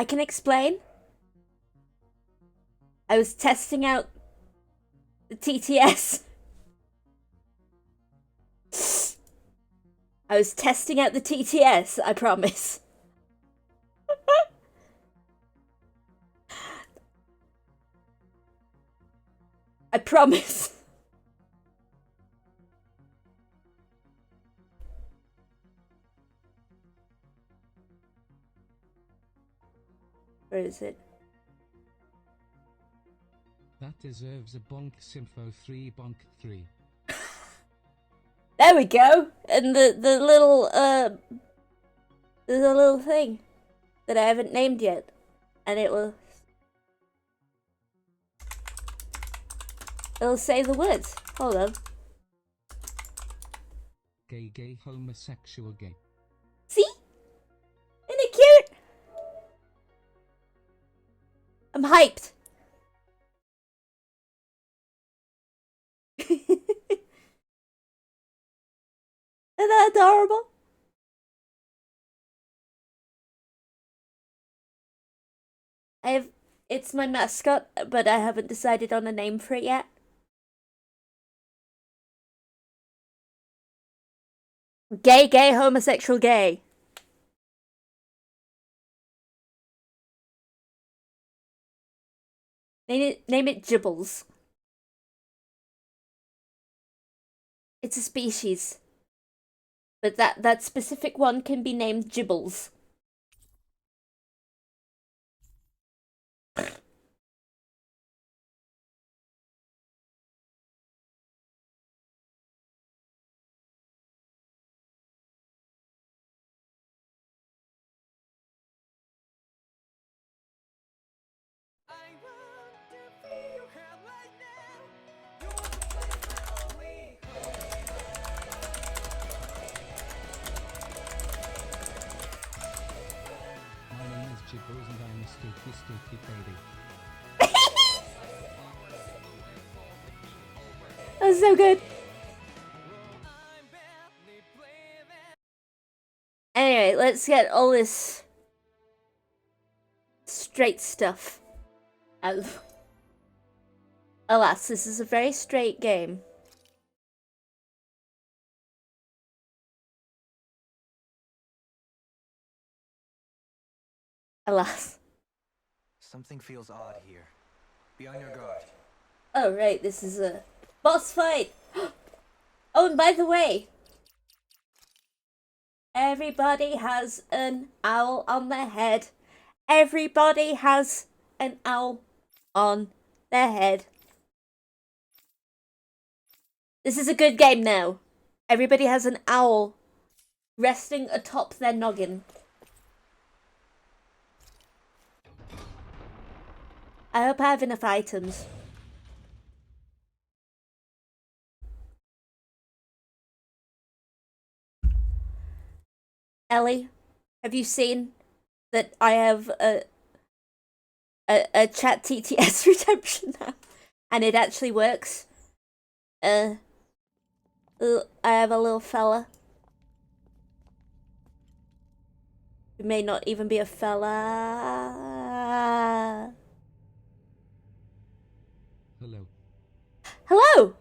I can explain. I was testing out the TTS. I was testing out the TTS, I promise. I promise. Where is it? That deserves a bonk Sympho 3 bonk 3. There we go. And the little there's a little thing that I haven't named yet, and it'll say the words. Hold on. Gay, gay, homosexual, gay. See? Isn't it cute? I'm hyped. Isn't that adorable? It's my mascot, but I haven't decided on a name for it yet. Gay, gay, homosexual, gay. Name it Gibbles. It's a species. But that specific one can be named Gibbles. My name is Gibbles and I'm a stokey baby. was so good. Anyway, let's get all this straight stuff out of the way. Alas, this is a very straight game. Alas. Something feels odd here. Be on your guard. Oh, right, this is a boss fight! Oh, and by the way, everybody has an owl on their head. Everybody has an owl on their head. This is a good game now. Everybody has an owl resting atop their noggin. I hope I have enough items. Ellie, have you seen that I have a chat TTS redemption now? And it actually works. I have a little fella. Who may not even be a fella. Hello. Hello!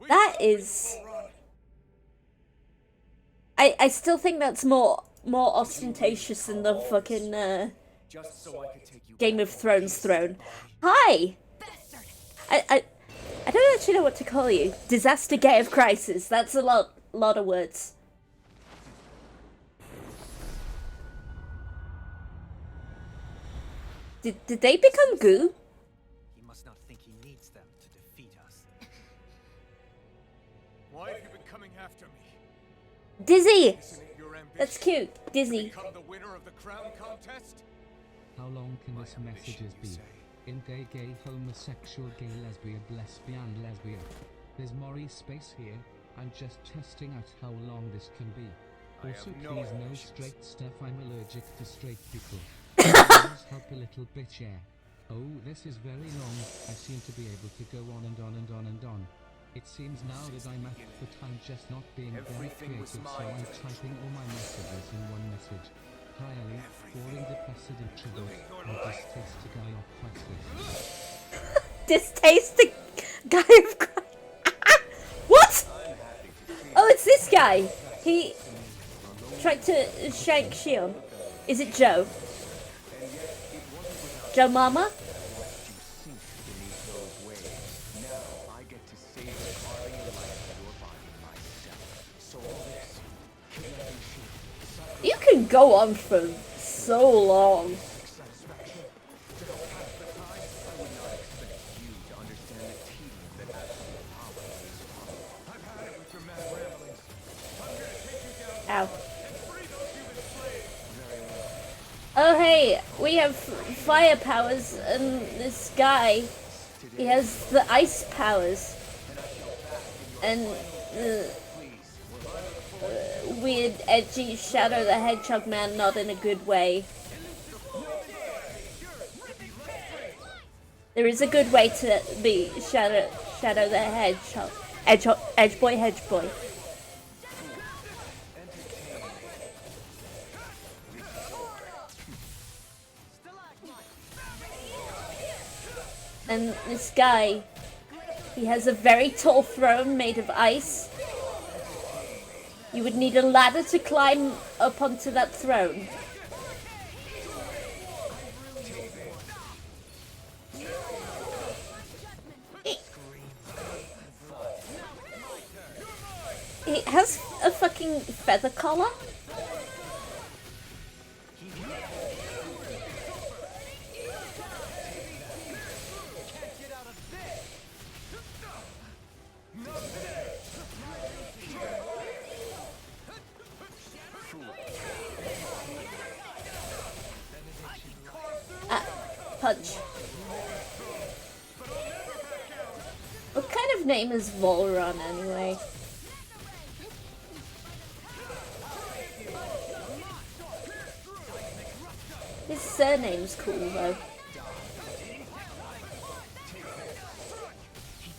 That is... I still think that's more ostentatious than the fucking Game of Thrones throne. Hi! I don't actually know what to call you. Disaster Gate of Crisis. That's a lot of words. Did they become goo? He must not think he needs them to defeat us. Why have you been coming after me? Dizzy! Isn't it your ambition That's cute. to Dizzy. become the winner of the crown contest? How long can this messages be? In gay, homosexual, gay, lesbian, lesbian. There's Maury space here. I'm just testing out how long this can be. I Also, have no please no ambitions. straight stuff. I'm allergic to straight people. Please help a little bit, yeah. Oh, this is very long. I seem to be able to go on and on and on and on. It seems now that I'm at the time just not being very Everything was creative, so mine I'm to typing all my messages in one message. Hi Ellie, boring, depressed introvert, and distaste a guy off Craigslist. Distaste the guy of What? Oh, it's this guy. He tried to shank Shion. Is it Joe? Joe Mama? I get to save the body and life of your body myself. So all this You can go on for so long. satisfaction. To help pass the time, I would not expect you to understand the teaching that absolute power is. I've had it with your mad ramblings. I'm gonna take you down Ow. and free those human slaves. Very well. Oh hey, we have fire powers and this guy, he has the ice powers. And the weird, edgy Shadow the Hedgehog man, not in a good way. There is a good way to be Shadow the Hedgehog. Edge boy. And this guy, he has a very tall throne made of ice. You would need a ladder to climb up onto that throne. It has a fucking feather collar. Punch. What kind of name is Volron anyway? His surname's cool though.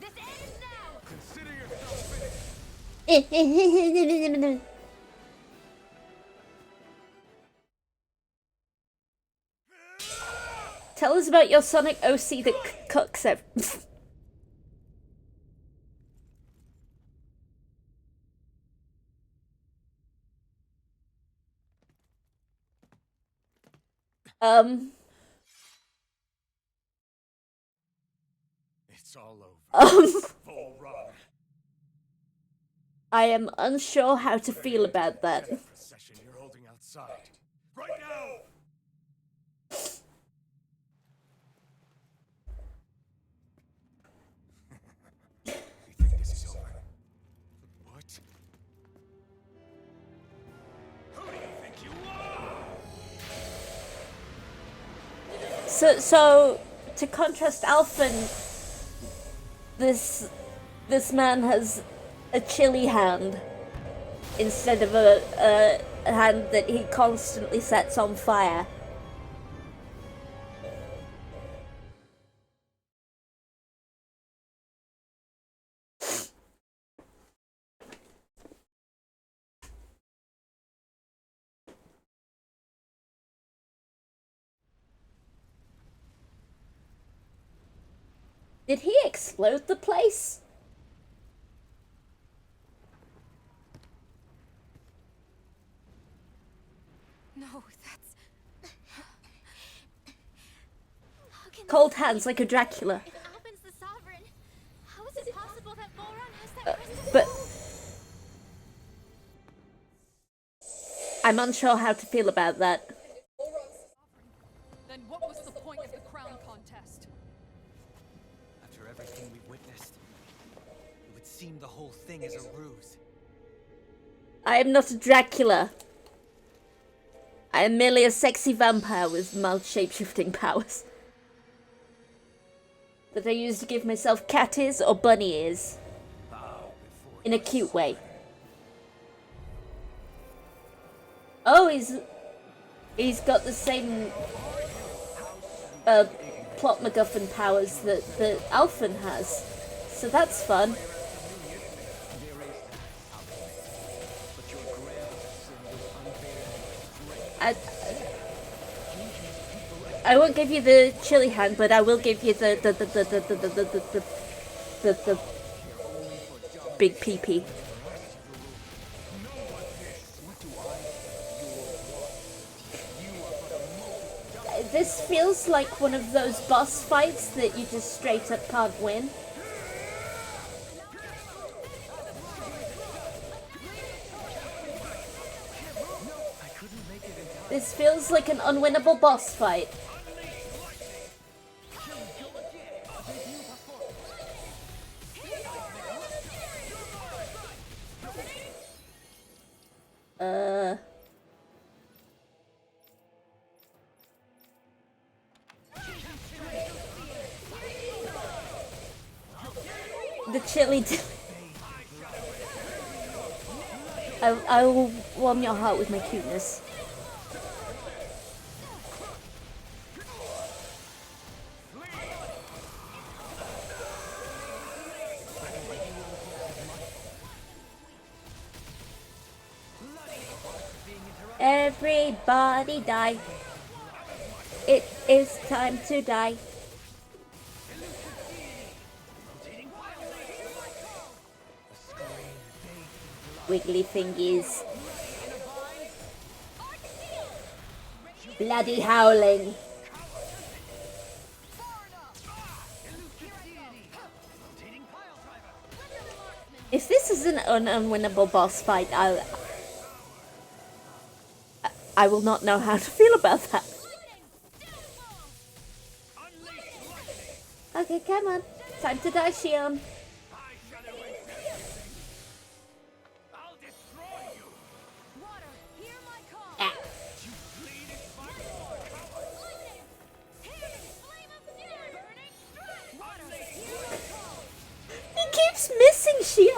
This ends now. Consider yourself finished. Tell us about your Sonic OC that cooks it. It's all over. um, Full run. I am unsure how to feel about that. Procession you're holding outside. Right now! You think this is over? What? Who do you think you are? So to contrast Alphen, this man has a chilly hand instead of a hand that he constantly sets on fire. Did he explode the place? No, that's. How can Cold hands like a Dracula. If Alphen's the sovereign, how is it possible that Boron has that crystal But ball? I'm unsure how to feel about that. Then what was the point of the crown contest? After everything we witnessed, it would seem the whole thing is a ruse. I am not a Dracula. I am merely a sexy vampire with mild shape-shifting powers that I use to give myself cat ears or bunny ears in a cute way. Oh, he's got the same plot MacGuffin powers that Alphen has, so that's fun. I won't give you the chili hand, but I will give you the big pee-pee. This feels like one of those boss fights that you just straight up can't win. This feels like an unwinnable boss fight. The chili. I will warm your heart with my cuteness. Everybody die. It is time to die. Wiggly fingies. Bloody howling. If this is an unwinnable boss fight, I will not know how to feel about that. Okay, come on. Time to die, Shion. Water, hear my call. Ah.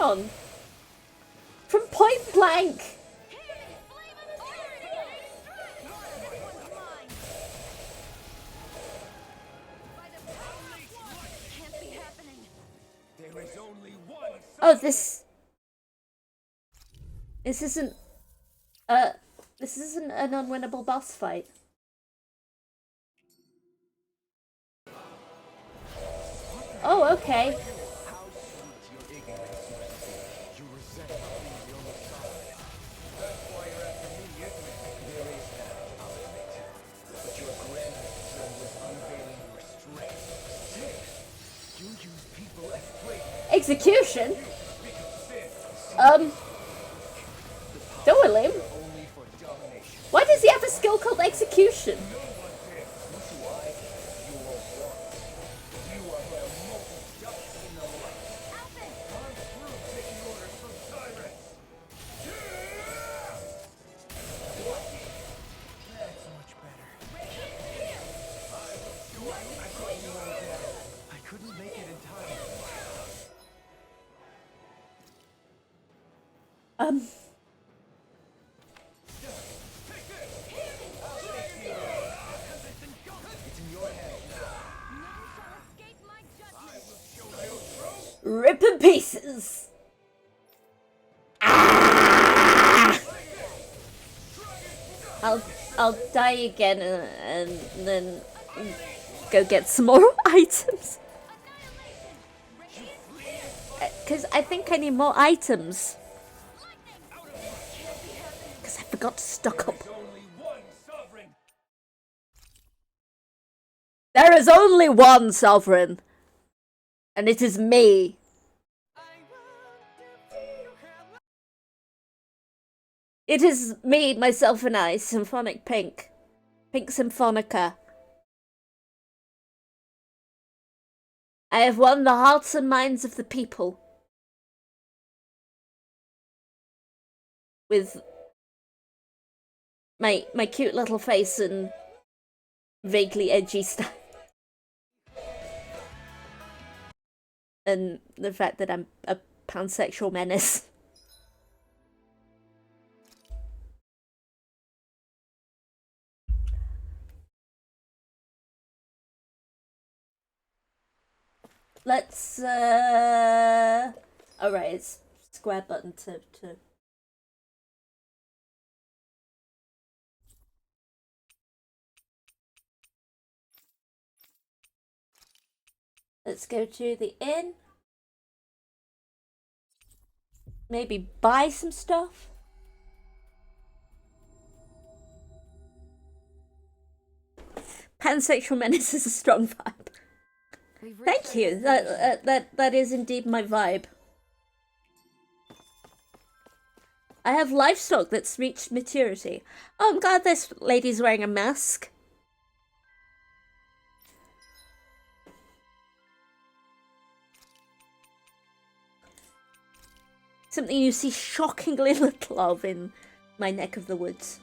on? From point blank. Can't be happening. There is only one. Oh, this isn't this isn't an unwinnable boss fight. Oh, okay. How sweet your ignorance must be. You resent not being the only sovereign. That's why you're after me, isn't it? There is that, I'll admit. But your grand concern was unveiling your strength. Sin. You use people as prey. Execution? Sin. Dueling? Only for domination. Why does he have a skill called execution? No one did. What's why? You are wrong. You are but a mortal dust in the light. Alphen! I'm through taking orders from tyrants. That's much better. I couldn't make it in time. It's in your head. None shall escape my judgment. Rip in pieces. Ah! I'll die again and then go get some more items. Because I think I need more items. Because I forgot to stock up. Only one sovereign. There is only one sovereign. And it is me. It is me, myself and I, Symphonic Pink. Pink Symphonica. I have won the hearts and minds of the people. With my cute little face and vaguely edgy style. And the fact that I'm a pansexual menace. Let's alright, it's square button to let's go to the inn. Maybe buy some stuff. Pansexual menace is a strong vibe. Thank you. That is indeed my vibe. I have livestock that's reached maturity. Oh, I'm glad this lady's wearing a mask. Something you see shockingly little of in my neck of the woods.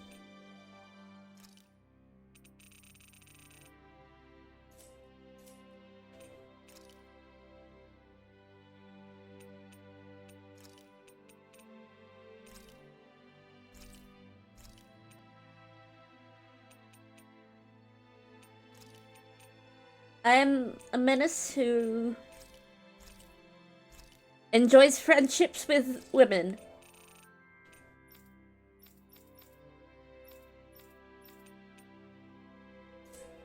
I am a menace who enjoys friendships with women.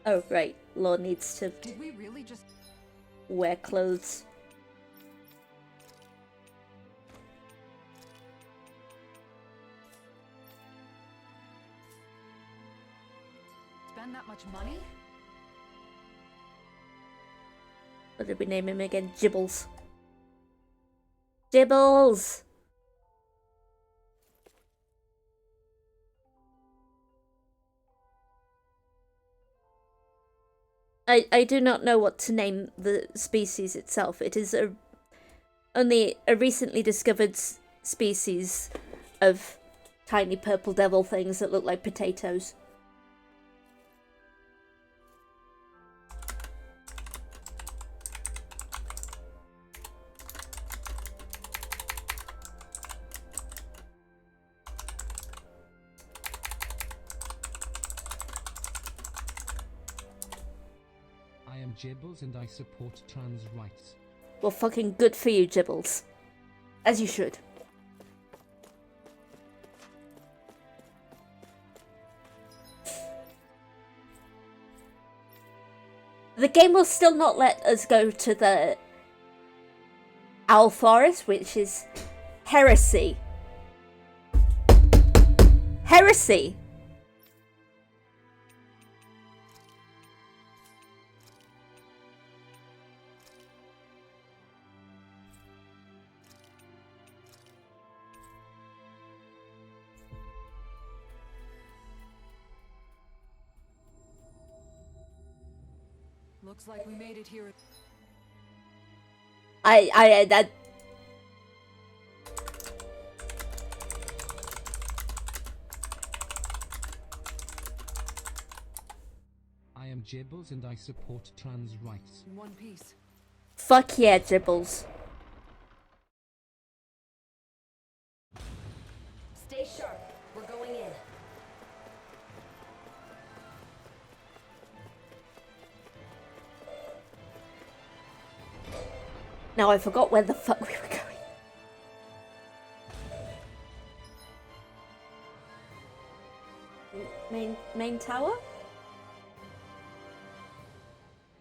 Oh, right. Law needs to Did we really just... wear clothes. spend that much money? What did we name him again? Gibbles. Gibbles! I do not know what to name the species itself. It is only a recently discovered species of tiny purple devil things that look like potatoes. Jibbles and I support trans rights. Well, fucking good for you, Jibbles. As you should. The game will still not let us go to the Owl Forest, which is heresy. Heresy! Looks like we made it here. That. I am Jibbles and I support trans rights. In one piece. Fuck yeah, Jibbles. Stay sharp. We're going in. Now I forgot where the fuck we were going. Main tower?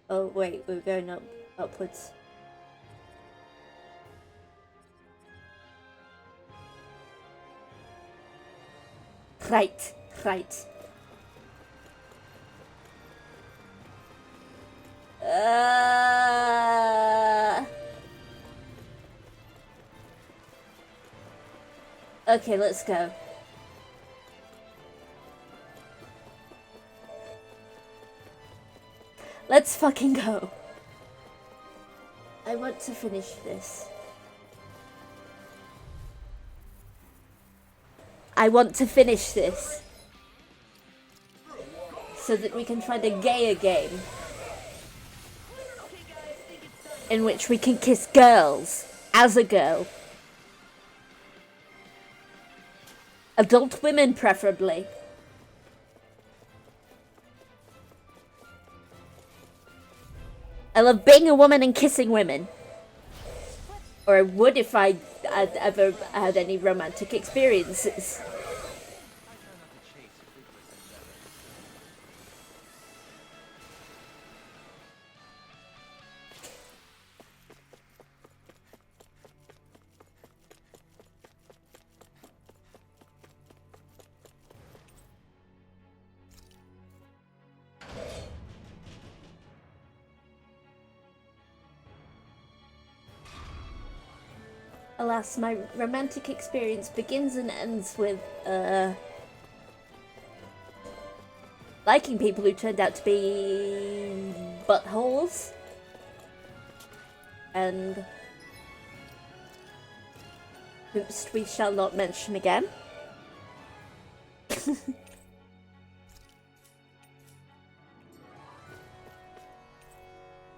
Oh wait, we're going upwards. Right. Okay, let's go. Let's fucking go. I want to finish this. I want to finish this. So that we can find a gayer game. In which we can kiss girls. As a girl. Adult women, preferably. I love being a woman and kissing women. Or I would if I'd ever had any romantic experiences. Alas, my romantic experience begins and ends with, liking people who turned out to be buttholes. And oops, we shall not mention again.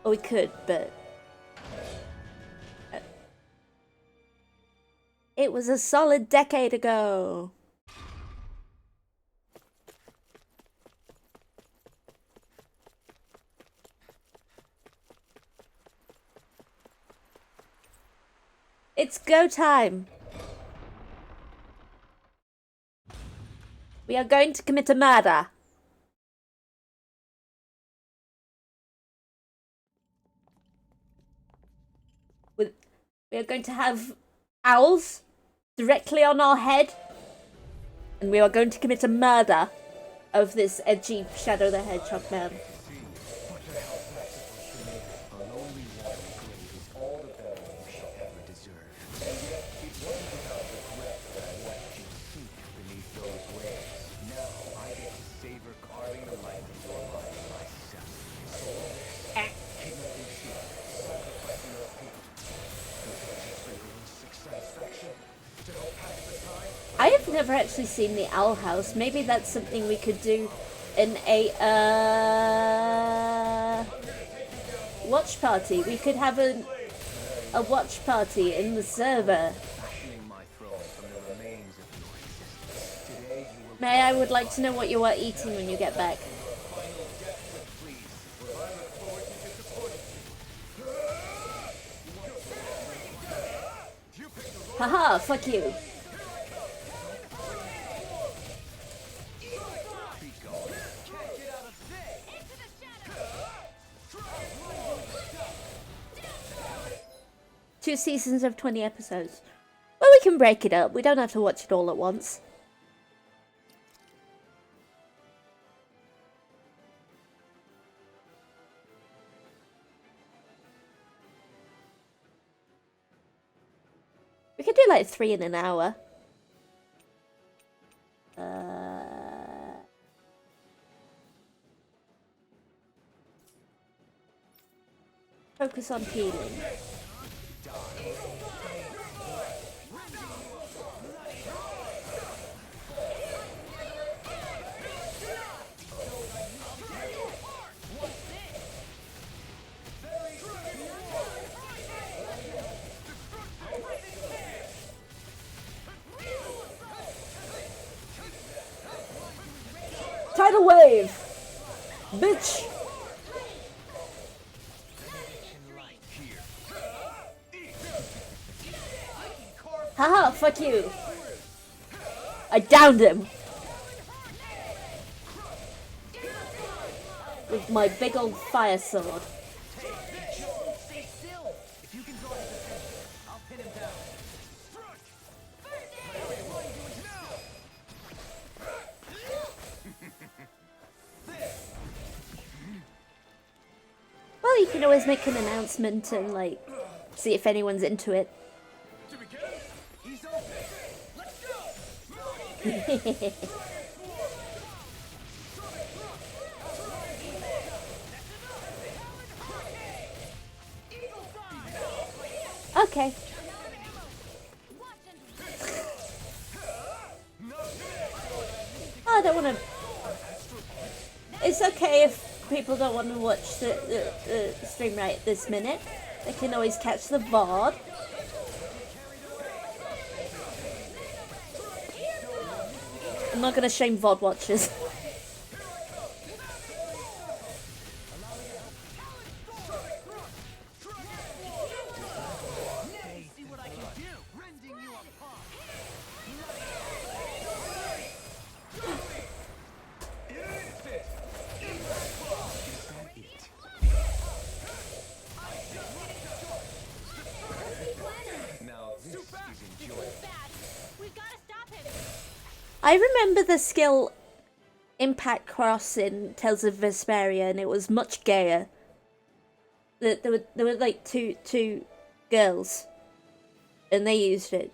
Or we could, but it was a solid decade ago. It's go time. We are going to commit a murder. We are going to have owls directly on our head, and we are going to commit a murder of this edgy Shadow the Hedgehog man. What the hell is that supposed to mean? A lonely watery grave is all the burial you shall ever deserve. And yet, it wasn't without regret that I watched you sink beneath those waves. Now, I get to savor carving the life of your body myself. So, kidnapping sheep, sacrificing our people. Does it bring sick satisfaction? To help pass the time? I have never actually seen the Owl House. Maybe that's something we could do in a watch party. We could have a watch party in the server. Fashioning my throne from the remains of your existence. Today you will May I would like to know what you are eating when you get back. Haha, fuck you. Two seasons of 20 episodes. Well, we can break it up. We don't have to watch it all at once. We could do like 3 in an hour. Focus on healing. Tidal wave! Bitch! Haha, fuck you! I downed him! With my big old fire sword. Stay still. If you can draw his attention, I'll pin him down. Well, you can always make an announcement and, like, see if anyone's into it. He's open. Let's go. Okay. I don't want to... It's okay if people don't want to watch the stream right this minute. They can always catch the VOD. I'm not going to shame VOD watchers. See what I can do. Rending you apart. Now this is enjoyable. Bad. We've got to stop him. I remember the skill Impact Cross in Tales of Vesperia, and it was much gayer. There were like two girls, and they used it.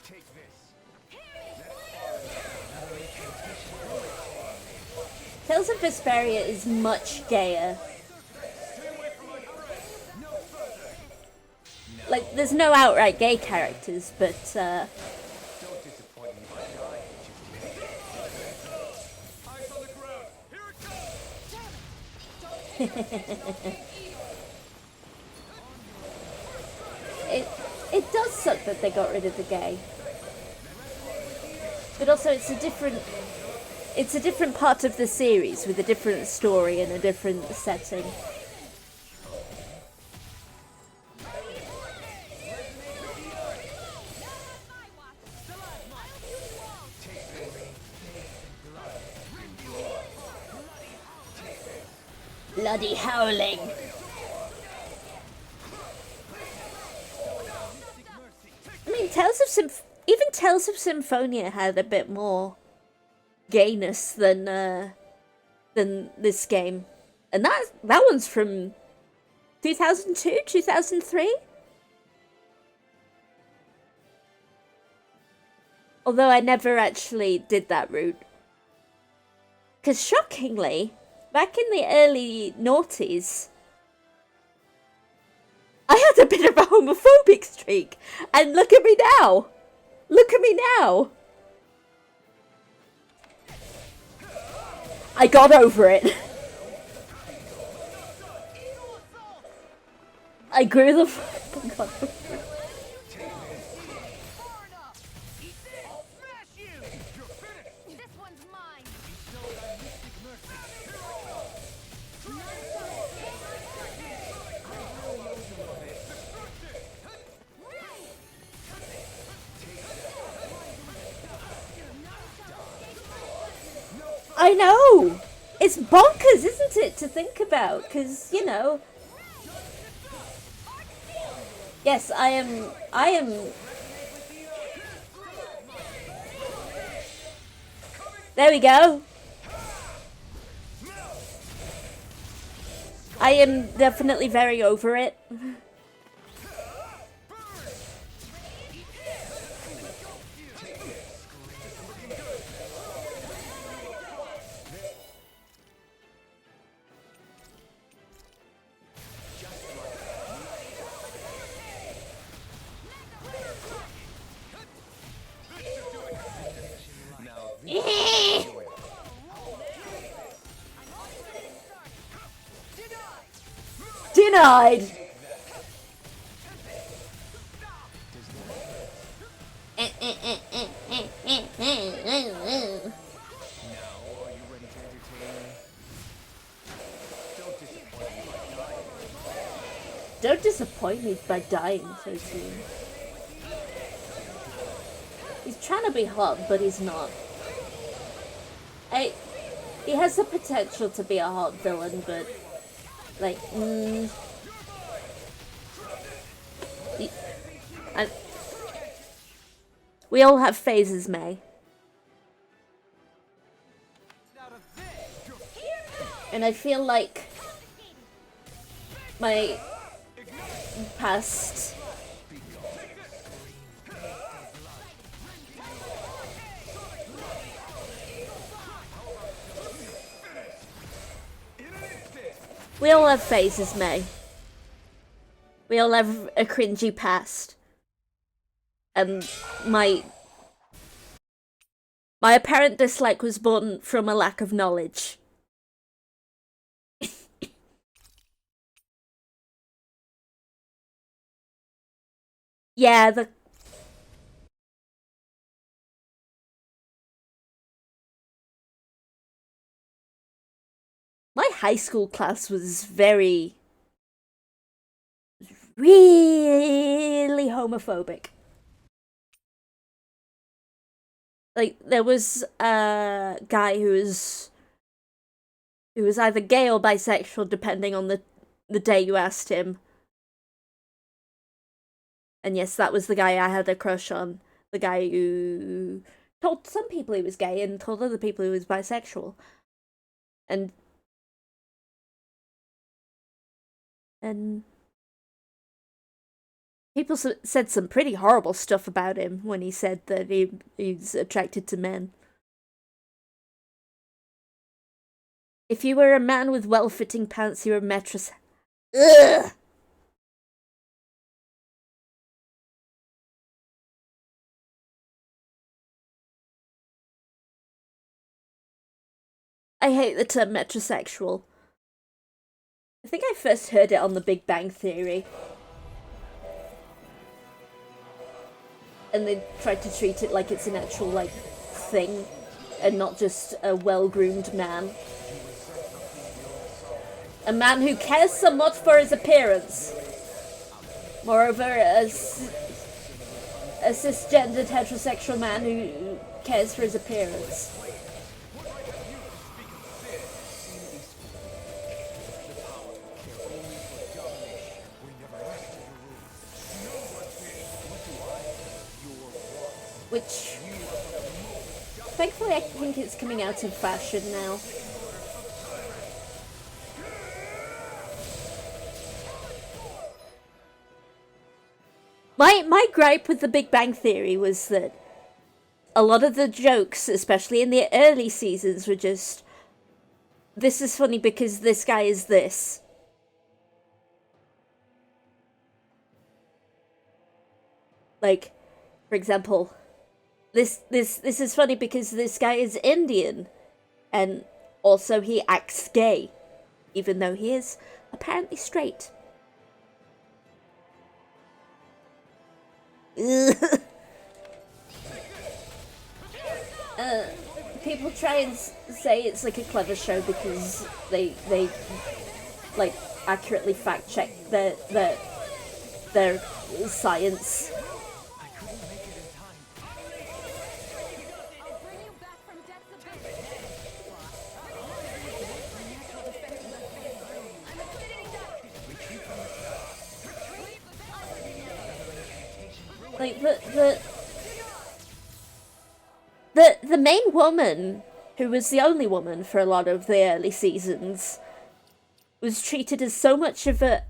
Take this. Tales of Vesperia is much gayer. Like, there's no outright gay characters, but Don't disappoint me by dying. Eyes on the ground. Here it comes. it does suck that they got rid of the gay. But also, it's a different part of the series with a different story and a different setting. Bloody howling. I mean, even Tales of Symphonia had a bit more gayness than this game, and that one's from 2002, 2003. Although I never actually did that route, because shockingly, back in the early noughties, I had a bit of a homophobic streak, and look at me now. Look at me now. I got over it. I grew the fuck up. This one's mine. I know! It's bonkers, isn't it, to think about? Because, you know... Yes, I am... There we go! I am definitely very over it. Denied! Don't disappoint me by dying so soon. He's trying to be hot, but he's not. He has the potential to be a hot villain, but like, we all have phases, May. And I feel like my past we all have phases, May. We all have a cringy past. And my apparent dislike was born from a lack of knowledge. Yeah, my high school class was really homophobic. Like, there was a guy who was either gay or bisexual, depending on the day you asked him. And yes, that was the guy I had a crush on. The guy who told some people he was gay and told other people he was bisexual. And people said some pretty horrible stuff about him when he said that he's attracted to men. If you were a man with well-fitting pants, you were metrosexual. Ugh! I hate the term metrosexual. I think I first heard it on The Big Bang Theory. And they tried to treat it like it's an actual, like, thing, and not just a well-groomed man. A man who cares somewhat for his appearance. Moreover, a cisgendered heterosexual man who cares for his appearance. Which, thankfully, I think it's coming out of fashion now. My gripe with The Big Bang Theory was that a lot of the jokes, especially in the early seasons, were just, this is funny because this guy is this. Like, for example, this is funny because this guy is Indian, and also he acts gay, even though he is apparently straight. People try and say it's like a clever show because they like accurately fact check their science. Like the main woman, who was the only woman for a lot of the early seasons, was treated as so much of a...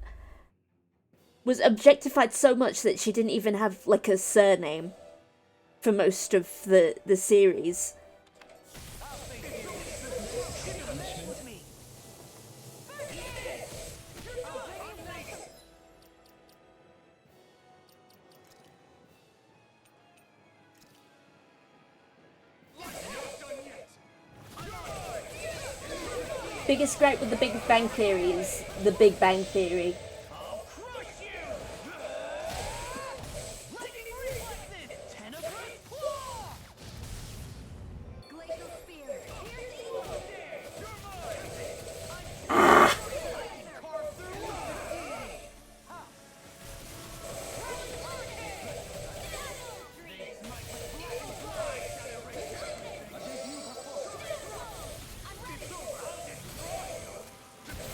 was objectified so much that she didn't even have, like, a surname for most of the series. Biggest gripe with the Big Bang Theory is the Big Bang Theory.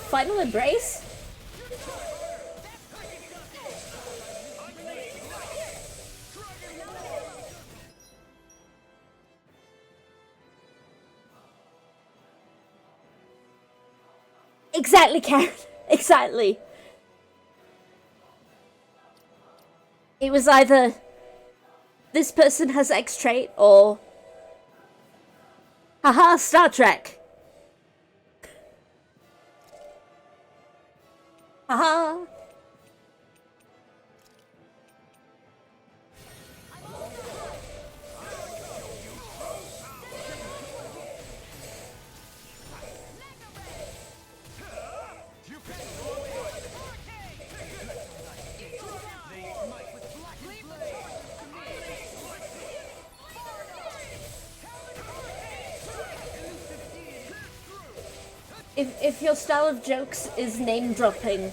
Final embrace? Exactly, Karen. Exactly. It was either this person has X trait or haha, Star Trek. Haha. If your style of jokes is name dropping,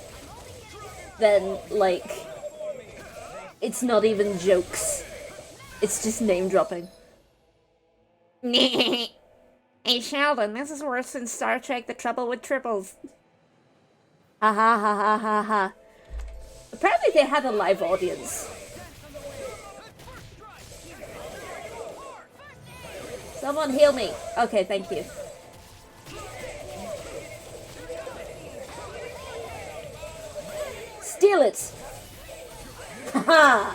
then like it's not even jokes. It's just name dropping. Hey Sheldon, this is worse than Star Trek The Trouble with Triples. Ha ha ha ha ha ha. Apparently they had a live audience. Someone heal me. Okay, thank you. Steal it! Haha!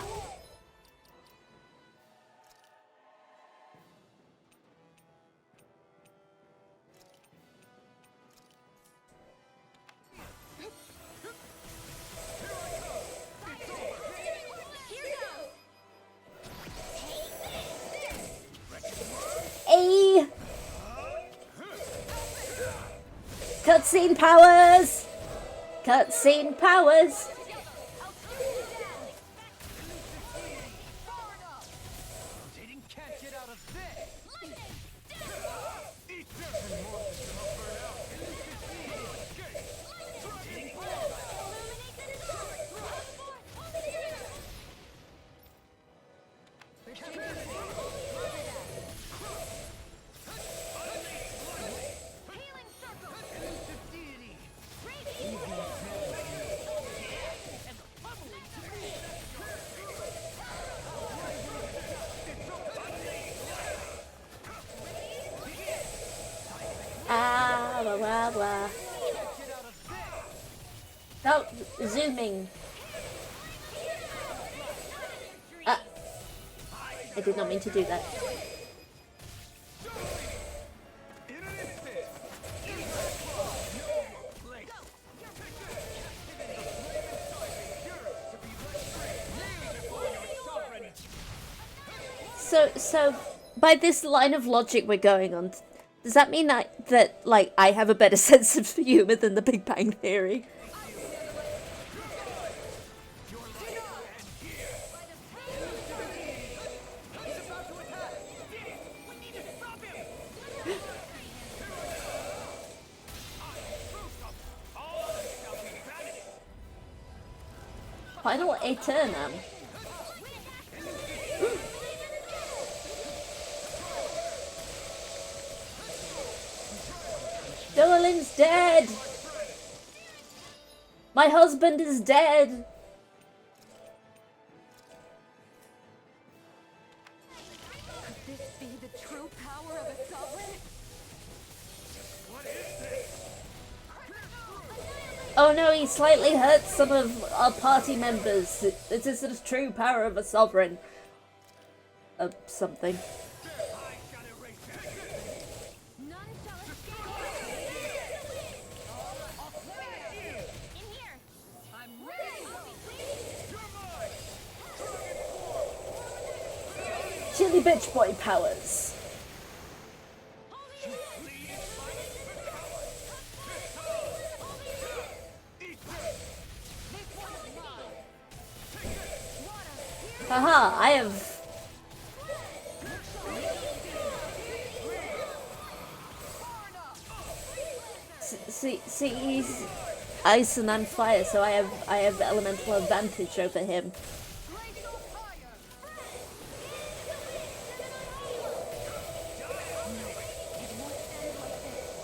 Hey! Cutscene powers! Cutscene powers! Blah blah blah. Oh, zooming. I did not mean to do that. So by this line of logic we're going on, does that mean that like I have a better sense of humor than the Big Bang Theory? Final Aeternum. Doelin's dead! My husband is dead! this be the true power of a sovereign? Oh no, he slightly hurt some of our party members. This is the true power of a sovereign. Something. None shall escape. In here. I'm ready. Chili bitch boy powers. Haha, I have... See, he's ice and I'm fire, so I have elemental advantage over him.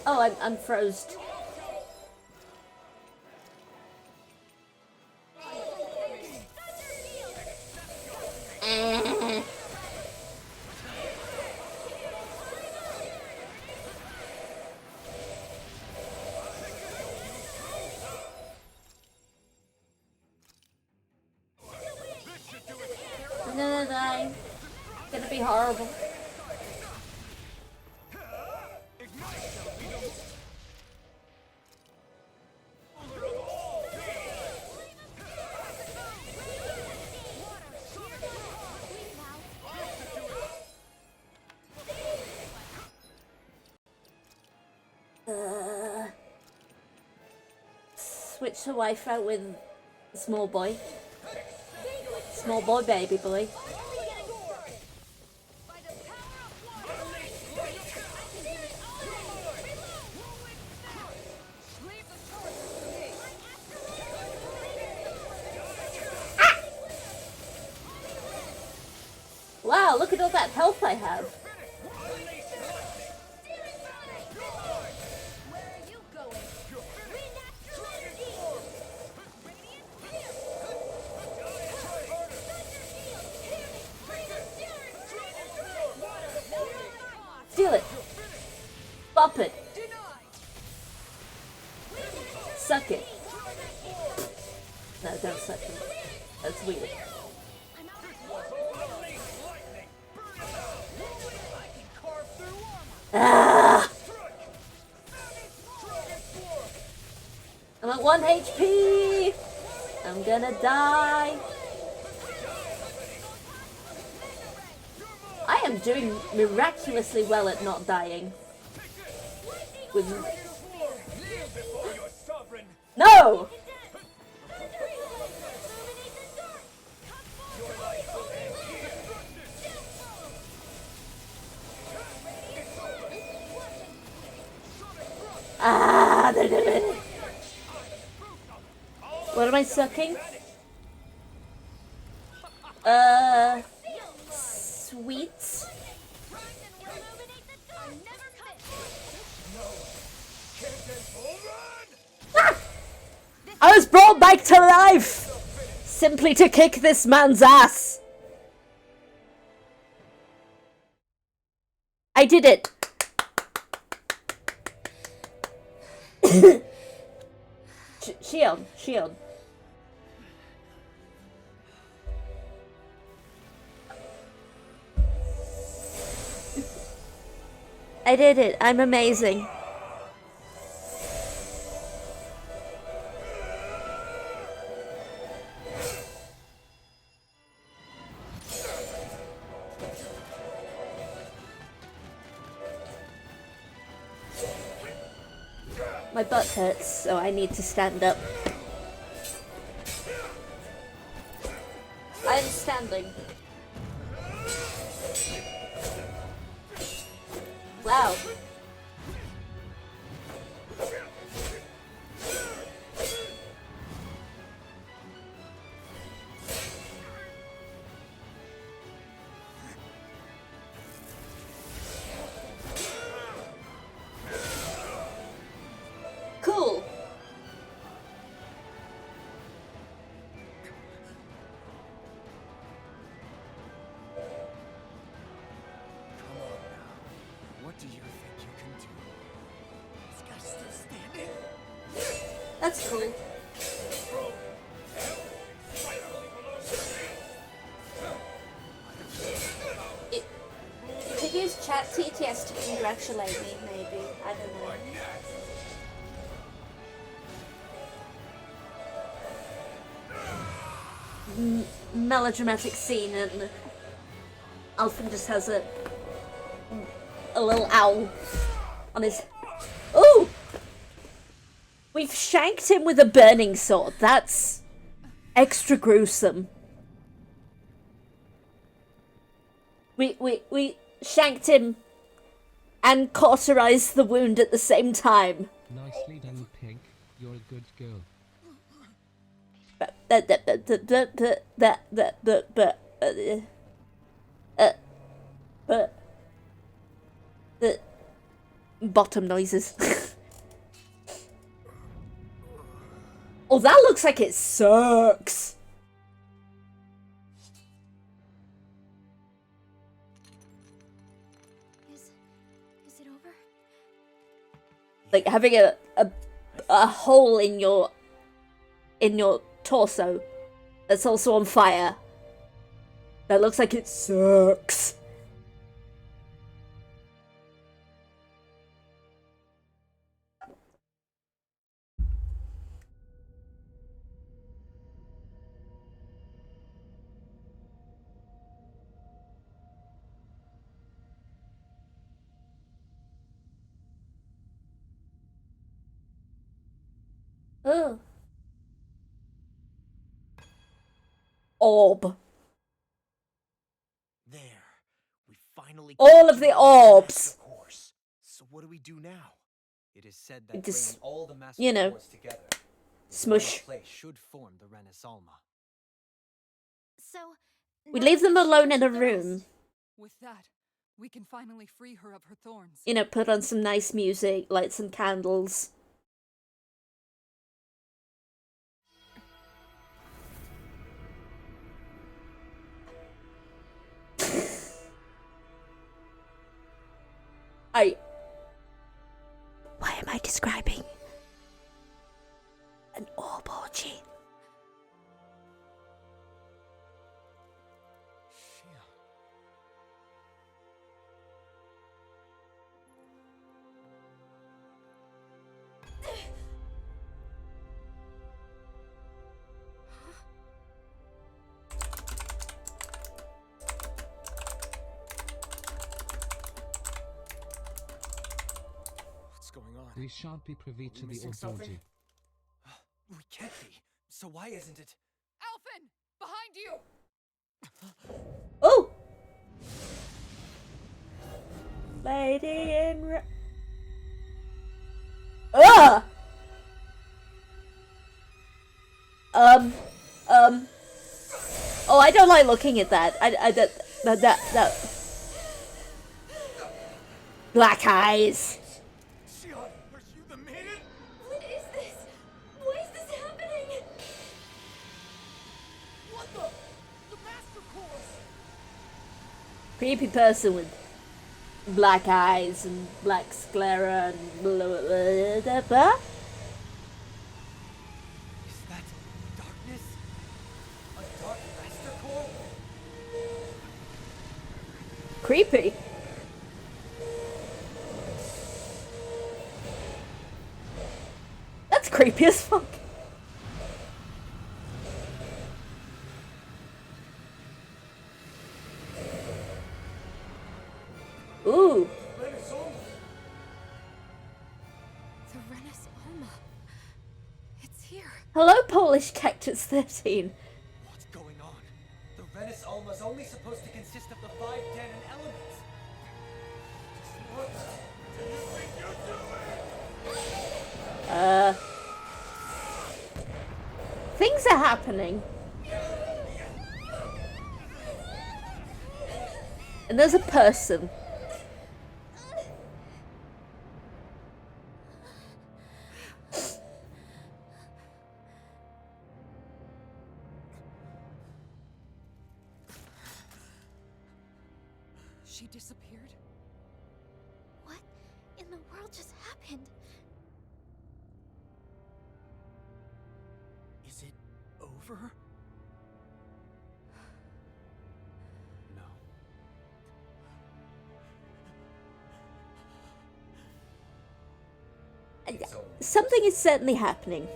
Oh, I'm unfrozen. I'm gonna die. It's gonna be horrible. Switch the wife out with small boy. Small boy, baby boy. Wow, look at all that health I have. Where are you going? Renaturalized. Steal it. Bop it. Suck it. No, don't suck it. That's weird. Ah! I'm at 1 HP. I'm gonna die. I am doing miraculously well at not dying. With no. Ah! What am I sucking? Sweets. Ah! I was brought back to life simply to kick this man's ass. I did it. Shield, shield. I did it. I'm amazing. My butt hurts, so I need to stand up. I'm standing. Wow. Cool. do you think you can do? This guy's still standing? That's cool. You could use chat TTS to congratulate me, maybe. I don't know. Melodramatic scene, and Alfin just has a little owl on his. Ooh! We've shanked him with a burning sword. That's extra gruesome. We shanked him and cauterized the wound at the same time. Nicely done, Pig. You're a good girl. The bottom noises. Oh, that looks like it sucks. Is it over? Like having a hole in your torso that's also on fire. That looks like it sucks. Oh. Orb. There. We finally All of the orbs. course. So what do we do now? It is said We that just, bringing all the master you know, cores together, smush. place should form the Renis Alma. So We now leave them we should alone in a keep the rest. room. With that, we can finally free her of her thorns. You know, put on some nice music, light some candles. Why am I describing an orb orgy? What's going on? We shan't be privy to the missing orb something? orgy. We can't be. So why isn't it? Alphen! Behind you! Oh! Lady in Ugh! Oh, I don't like looking at that. That. Black eyes. Shion, are you the maiden? What is this? Why is this happening? What the Master Course! Creepy person with black eyes and black sclera and blah, blah, blah, blah. Is that darkness? A dark master core? Creepy. That's creepy as fuck. Ooh. The Renis Alma. It's here. Hello, Polish Cactus 13. What's going on? The Renis Alma's only supposed to consist of the 5 Danon elements. What do you think you're doing? Things are happening. And there's a person. She disappeared. What? in the world just happened? Is it over? No. Something is certainly happening.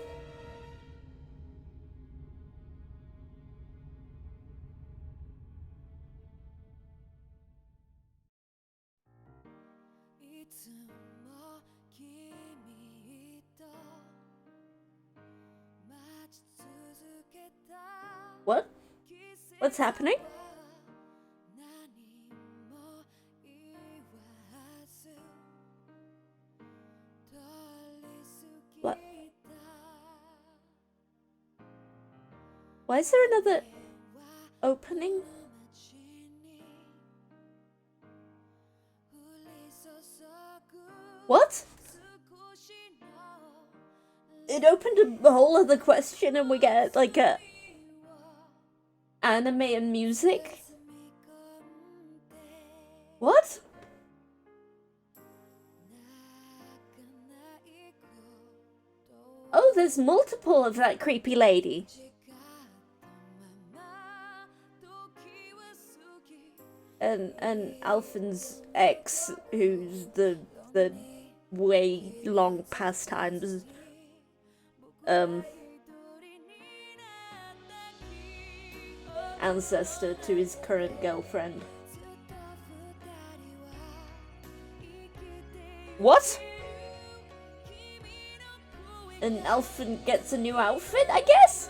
What? What's happening? What? Why is there another opening? What? It opened a whole other question and we get like a anime and music? What? Oh, there's multiple of that creepy lady. And Alphen's ex, who's the way long past times ancestor to his current girlfriend. What? And Alphen gets a new outfit, I guess?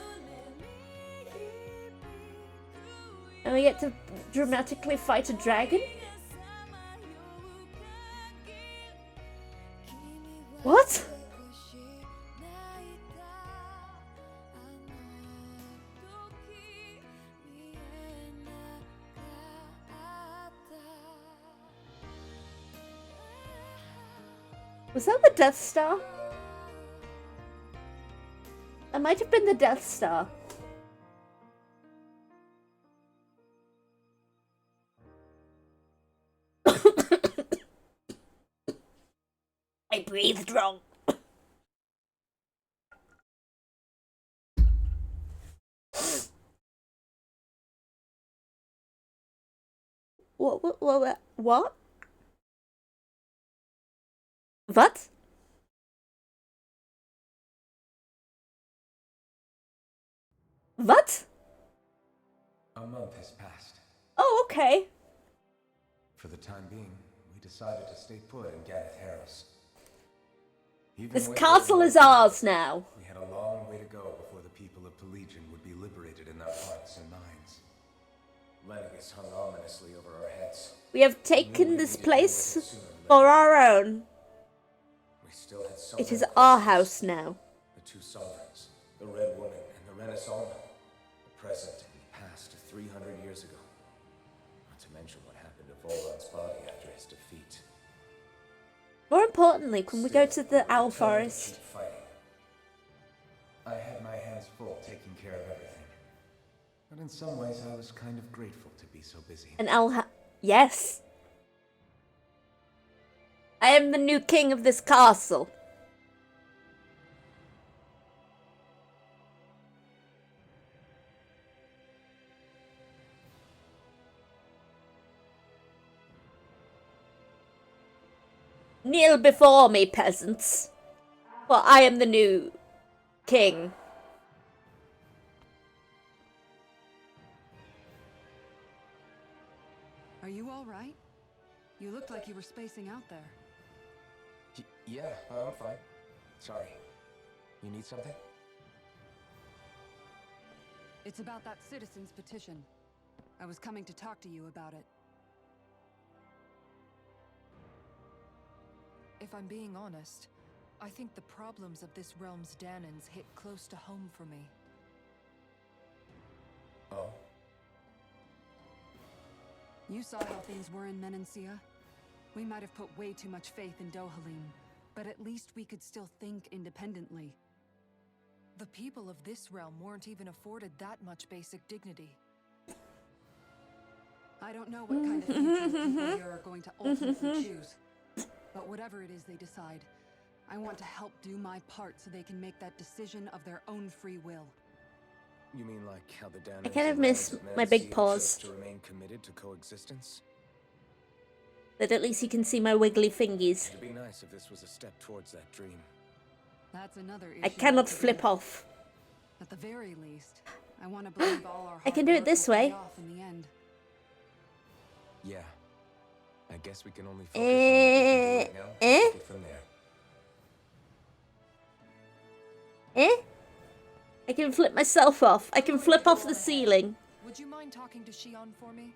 And we get to dramatically fight a dragon? What? Was that the Death Star? It might have been the Death Star. I breathed wrong. What? What? What? What? A month has passed. Oh, okay. For the time being, we decided to stay put in Ganath Harris. This castle is ours now. We had a long way to go before the people of Pelegion would be liberated in their hearts and minds. Lenegus hung ominously over our heads. We have taken this place for our own. We still had so It many is our questions. house now. The two sovereigns, the Red Woman and the Renaissance, the present and past 300 years ago. Not to mention what happened to Volron's body after his defeat. More importantly, can we go to the Owl Still, we Forest? keep fighting. I had my hands full taking care of everything. But in some ways, I was kind of grateful to be so busy. And yes. I am the new king of this castle. Kneel before me, peasants, for I am the new king. Are you all right? You looked like you were spacing out there. Yeah, I'm fine. Sorry. You need something? It's about that citizen's petition. I was coming to talk to you about it. If I'm being honest, I think the problems of this realm's Danans hit close to home for me. Oh? You saw how things were in Menancia. We might have put way too much faith in Dohalim, but at least we could still think independently. The people of this realm weren't even afforded that much basic dignity. I don't know what kind of future people here are going to ultimately choose, But whatever it is they decide, I want to help do my part so they can make that decision of their own free will. You mean like how the Danners I kind of and miss Renans of my big Menacea paws. chose to remain committed to coexistence? But at least you can see my wiggly fingies. It'd be nice if this was a step towards that dream. That's another issue. I cannot altogether. flip off. At the very least, I want to believe all our I can hard do it work this will pay way. off in the end. Yeah. I guess we can only focus on what we can do right now and take it from there. Eh? I can flip myself off. I can flip off the ceiling. Would you mind talking to Shion for me?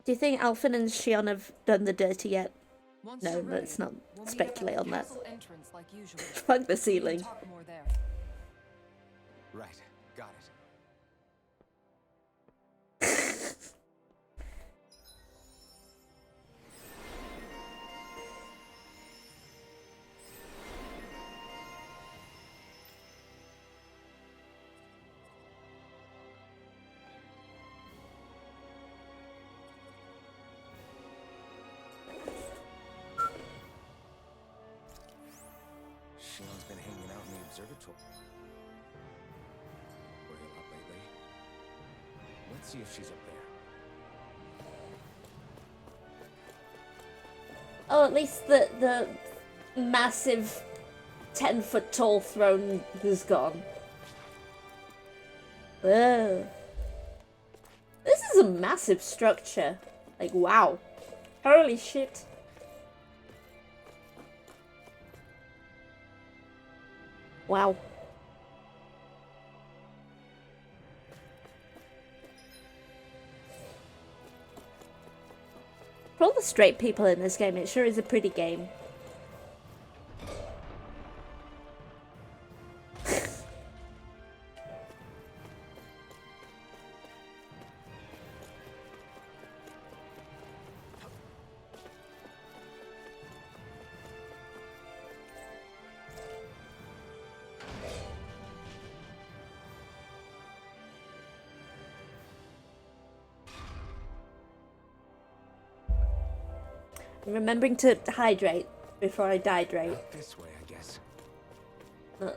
Do you think Alphen and Shion have done the dirty yet? Once No, you're ready, let's not we'll meet speculate up at on the that. castle entrance like usual. Fuck the We can ceiling. talk more there. Right. Got it. Shion's been hanging out in the observatory a lot lately. Let's see if she's up there. Oh, at least the massive 10-foot tall throne is gone. Whoa. This is a massive structure. Like, wow. Holy shit. Wow. For all the straight people in this game, it sure is a pretty game. I'm remembering to hydrate before I dihydrate. This way, I guess.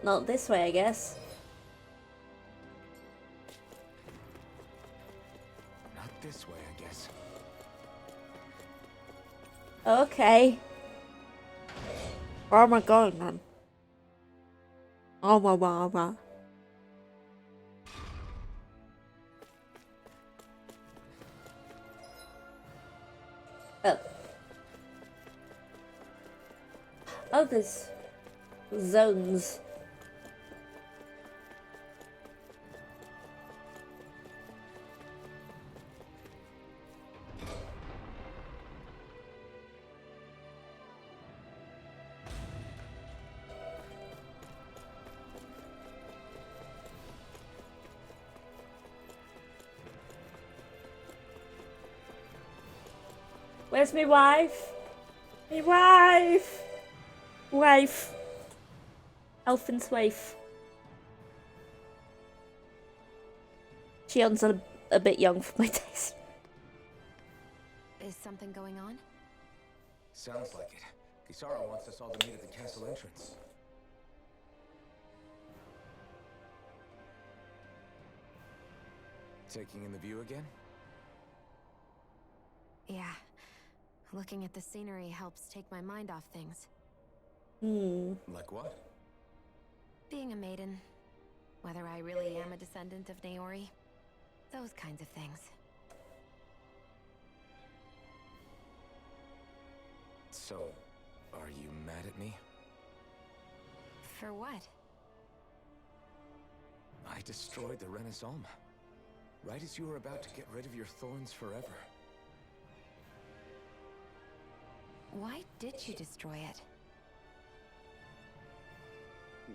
Not this way, I guess. Not this way, I guess. Okay. Where am I going then? Oh my god. Oh. Oh, there's zones. Where's my wife? My wife! Wife. Elfin's wife. Shion's a bit young for my taste. Is something going on? Sounds like it. Kisara wants us all to meet at the castle entrance. Taking in the view again? Yeah. Looking at the scenery helps take my mind off things. Like what? Being a maiden. Whether I really am a descendant of Naori. Those kinds of things. So, are you mad at me? For what? I destroyed the Renaissance. Right as you were about to get rid of your thorns forever. Why did you destroy it?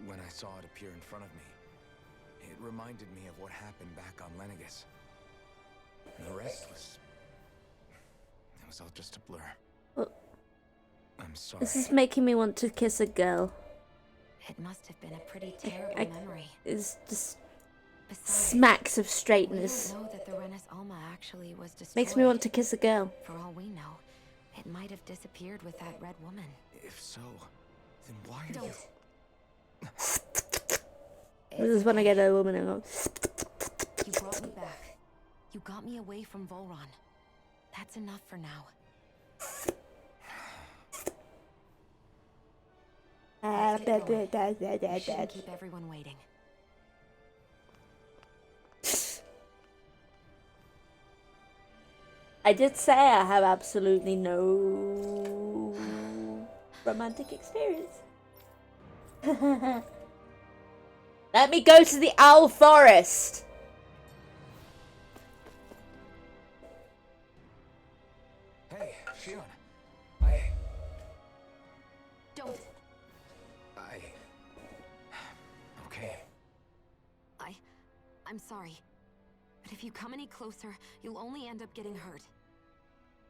When I saw it appear in front of me, it reminded me of what happened back on Lenegus. And the rest was... It was all just a blur. Well, I'm sorry. this is making me want to kiss a girl. It must have been a pretty terrible I- memory. It's just Besides, smacks of we straightness. don't know that the Renaissance guess Alma actually was destroyed. Makes me want to kiss a girl. For all we know, it might have disappeared with that red woman. If so, then why are Don't. you... This is when I get a woman and go. You brought me back. You got me away from Volron. That's enough for now. We shouldn't keep everyone waiting. I did say I have absolutely no romantic experience. Let me go to the Owl Forest. Hey, Shion. Don't. Okay. I'm sorry. But if you come any closer, you'll only end up getting hurt.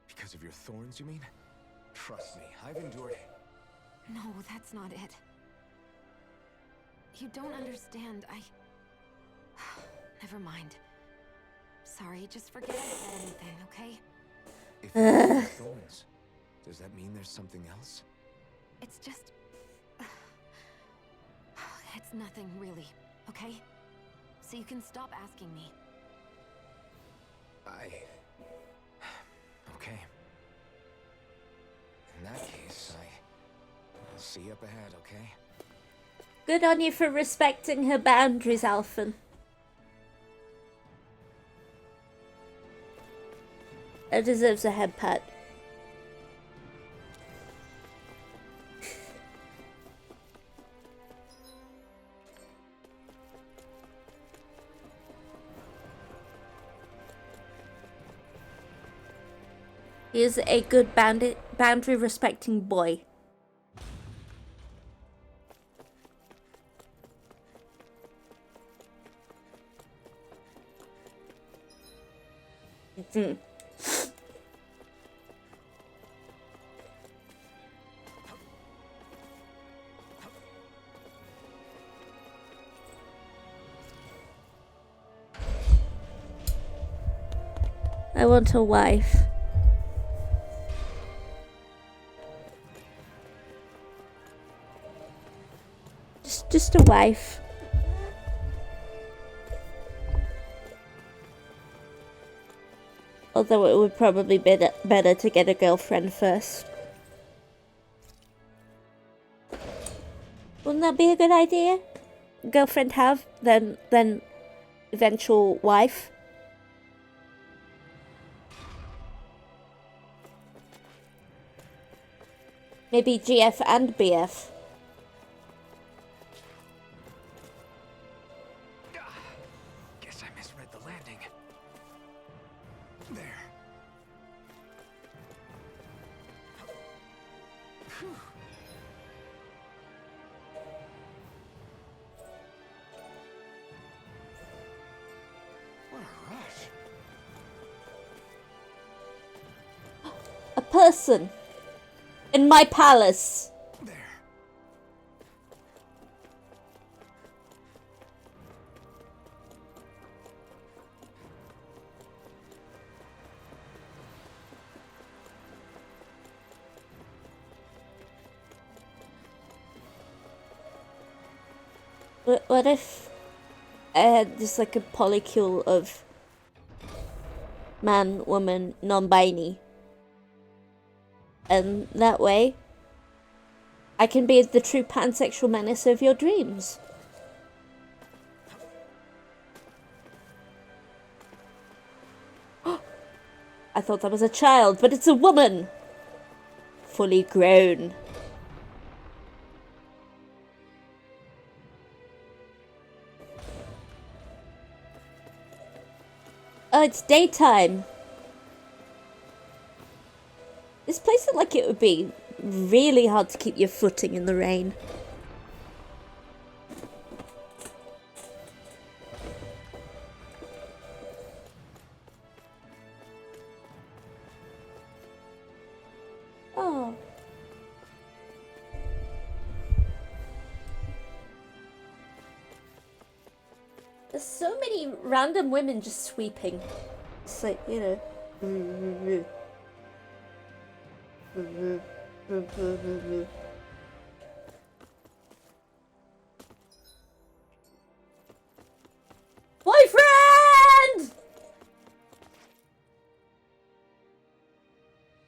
Because of your thorns, you mean? Trust me, I've endured... No, that's not it. You don't understand. Never mind. Sorry, just forget I said anything, okay? If there's thorns, does that mean there's something else? It's just... It's nothing, really, okay? So you can stop asking me. Okay. In that case, I'll see you up ahead, okay? Good on you for respecting her boundaries, Alphen. It deserves a head pat. He is a good boundary respecting boy. I want a wife. Just a wife. Although it would probably be better to get a girlfriend first. Wouldn't that be a good idea? Girlfriend have, then eventual wife. Maybe GF and BF. Guess I misread the landing. There. Phew. What a rush. A person. In my palace. There. What if I had just like a polycule of man, woman, non-binary? And that way, I can be the true pansexual menace of your dreams. I thought that was a child, but it's a woman! Fully grown. Oh, it's daytime. This place looked like it would be really hard to keep your footing in the rain. Oh. There's so many random women just sweeping. It's like, you know. Boyfriend!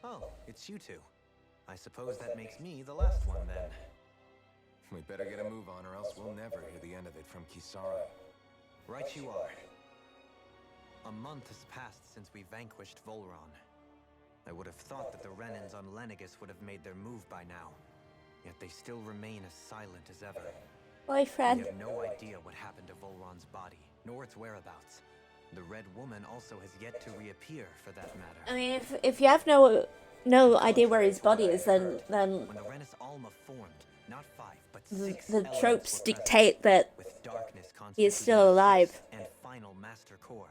Oh, it's you two. I suppose that makes me the last one then. We better get a move on or else we'll never hear the end of it from Kisara. Right you are. A month has passed since we vanquished Volron. I would have thought that the Renans on Lenegis would have made their move by now. Yet they still remain as silent as ever. Boyfriend. We have no idea what happened to Volron's body, nor its whereabouts. The Red Woman also has yet to reappear, for that matter. I mean, if you have no idea where his body is, then When the Renis Alma formed, not 5, but 6 the elements tropes were dictate that present, with darkness he is constituting still the alive. 6th and final master core.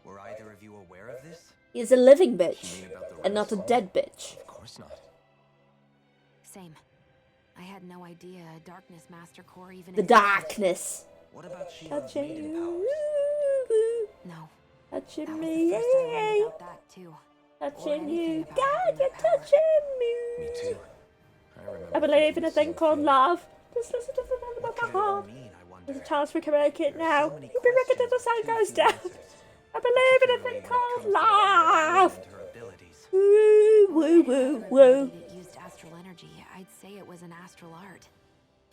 Were either of you aware of this? He is a living bitch, You mean about the and not a Renaissance? dead bitch. Of course not. Same. I had no idea a Darkness Master Core even The existed. darkness. What about Shion's Touching maiden you. powers? No. Touching That was me. the first I learned about that too. Touching anything you. about God, having you're that power. touching Me me. too. I remember I believe in thinking a the thing same called thing. love. Just listen to the rhythm of What my can it all heart. mean, I wonder? There's a chance we can make it There are now. so many You'll be reckoned till the questions, sun too goes few down. answers. I believe in a Particularly thing when it called comes to the Red love. Woman and her abilities. Woo, woo, woo, Other woo. ability that used astral energy, I'd say it was an astral art.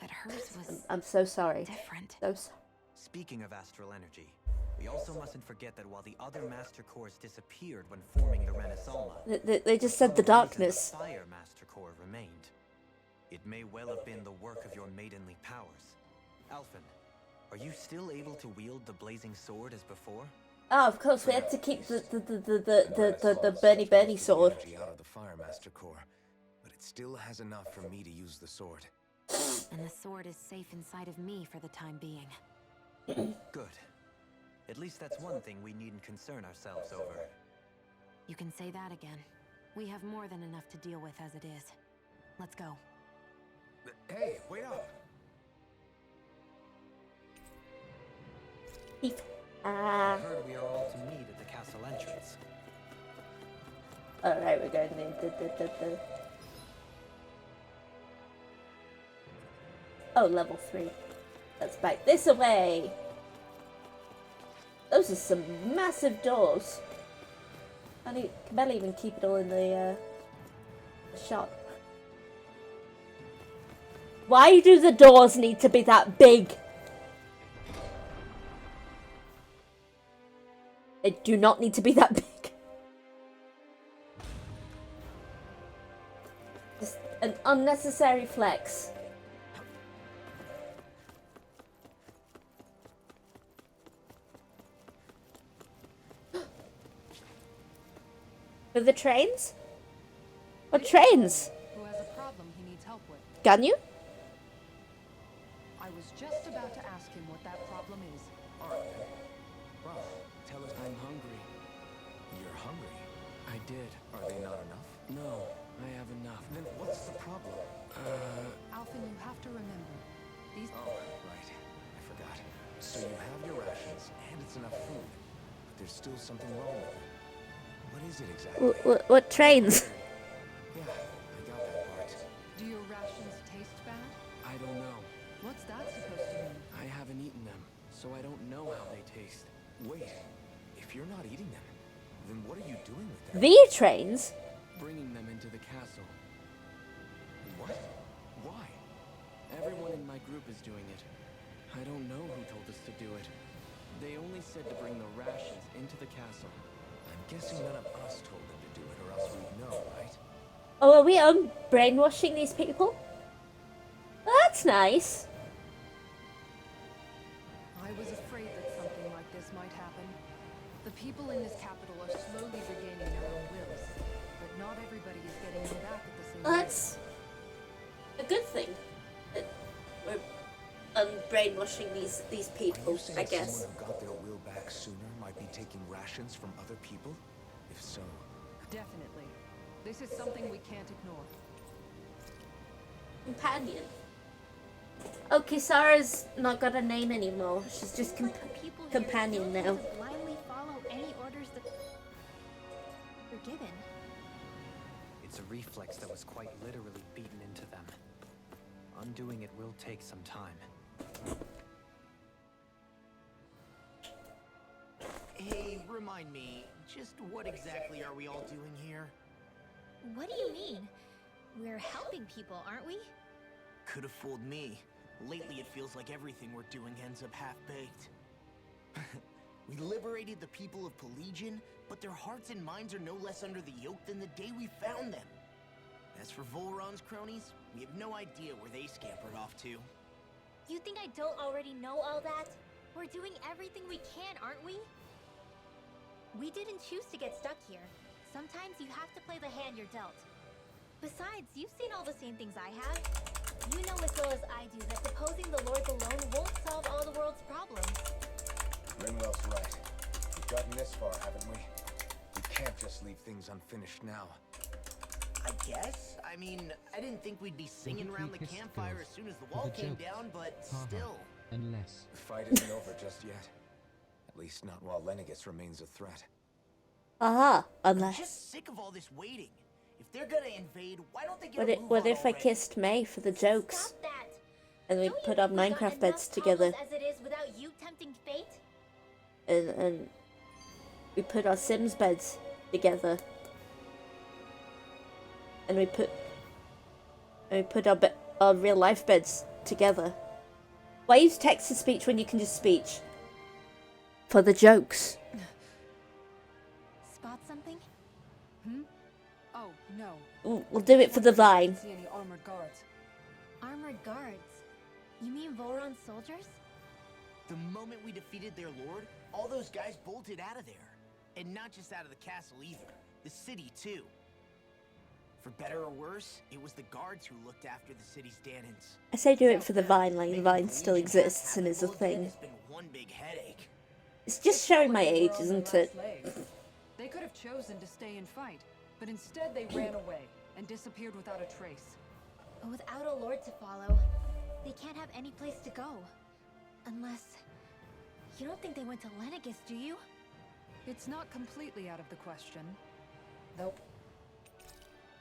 But hers was I'm so sorry. different. So sorry. Speaking of astral energy, we also mustn't forget that while the other master cores disappeared when forming the Renis Alma, They just said the some reason darkness. The Fire Master Core remained. It may well have been the work of your maidenly powers. Alphen, are you still able to wield the blazing sword as before? Oh, of course, we had to keep the Renaissance Bernie sucks Bernie most of the sword. energy out of the Fire Master Core, but it still has enough for me to use the sword. And the sword is safe inside of me for the time being. Good. At least that's one thing we needn't concern ourselves over. You can say that again. We have more than enough to deal with as it is. Let's go. Hey, wait up! Ah, I heard we are all to meet at the castle entrance. alright, we're going in. Oh, level 3. Let's back this away. Those are some massive doors. I can barely even keep it all in the shot. Why do the doors need to be that big? They do not need to be that big. Just an unnecessary flex. For the trains? What trains? Who has a problem he needs help with. Ganyu? I was just about to ask him what that problem is. Alright then. Well, tell us. I'm hungry. You're hungry. I did. Are they not enough? No, I have enough. Then what's the problem? Alphen, you have to remember. These Oh, right. I forgot. So you have your rations, and it's enough food. But there's still something wrong with it. What is it exactly? What trains? Yeah, I got that part. do your rations taste bad? I don't know. What's that supposed to mean? I haven't eaten them, so I don't know how they taste. Wait, if you're not eating them, then what are you doing with them? The trains? Bringing them into the castle. What? Why? Everyone in my group is doing it. I don't know who told us to do it. They only said to bring the rations into the castle. I'm guessing none of us told them to do it, or else we'd know, right? Oh, are we brainwashing these people? Well, that's nice. I was afraid that something like this might happen. The people in this capital are slowly regaining their own wills, but not everybody is getting them back at the same Well, rate. that's a good thing. That we're brainwashing these Are people, you saying I guess. someone who got their will back sooner might be taking rations from other people? If so, Definitely. This is something we can't ignore. Companion. Oh, Kisara's not got a name anymore. She's just It's like the people here companion still now. seem to blindly follow any forgiven. It's a reflex that was quite literally beaten into them. Undoing it will take some time. Hey, remind me, just what exactly are we all doing here? What do you mean? We're helping people, aren't we? Could have fooled me. Lately it feels like everything we're doing ends up half-baked. We liberated the people of Pelegion, but their hearts and minds are no less under the yoke than the day we found them. As for Volron's cronies, we have no idea where they scampered off to. You think I don't already know all that? We're doing everything we can, aren't we? We didn't choose to get stuck here. Sometimes you have to play the hand you're dealt. Besides, you've seen all the same things I have. You know as well as I do that deposing the lords alone won't solve all the world's problems. Rinwell's right. We've gotten this far, haven't we? We can't just leave things unfinished now. I guess? I mean, I didn't think we'd be singing around the campfire as soon as the wall came down, but still. Unless. The fight isn't over just yet. At least not while Lenegis remains a threat. Aha, I'm unless. just sick of all this waiting. If they're gonna invade, why don't they get What, a move what on if I already? kissed May for the jokes? Stop that! And we Don't you put our think we got Minecraft beds enough together. problems as it is without you tempting fate? And we put our Sims beds together. And we put our real life beds together. Why use text to speech when you can just speech? For the jokes. Spot something? Oh, no. We'll do it for the I Vine. don't see any armored guards. Armored guards? You mean Volron's soldiers? The moment we defeated their lord, all those guys bolted out of there. And not just out of the castle either. The city, too. For better or worse, it was the guards who looked after the city's Danans. I say do it for the Vine, like the Vine still exists and is a thing. It's been one big headache. It's just showing my They were age, on their isn't last it? legs. They could have chosen to stay and fight, but instead they ran away and disappeared without a trace. But without a lord to follow, they can't have any place to go. Unless... You don't think they went to Lenegis, do you? It's not completely out of the question. Nope.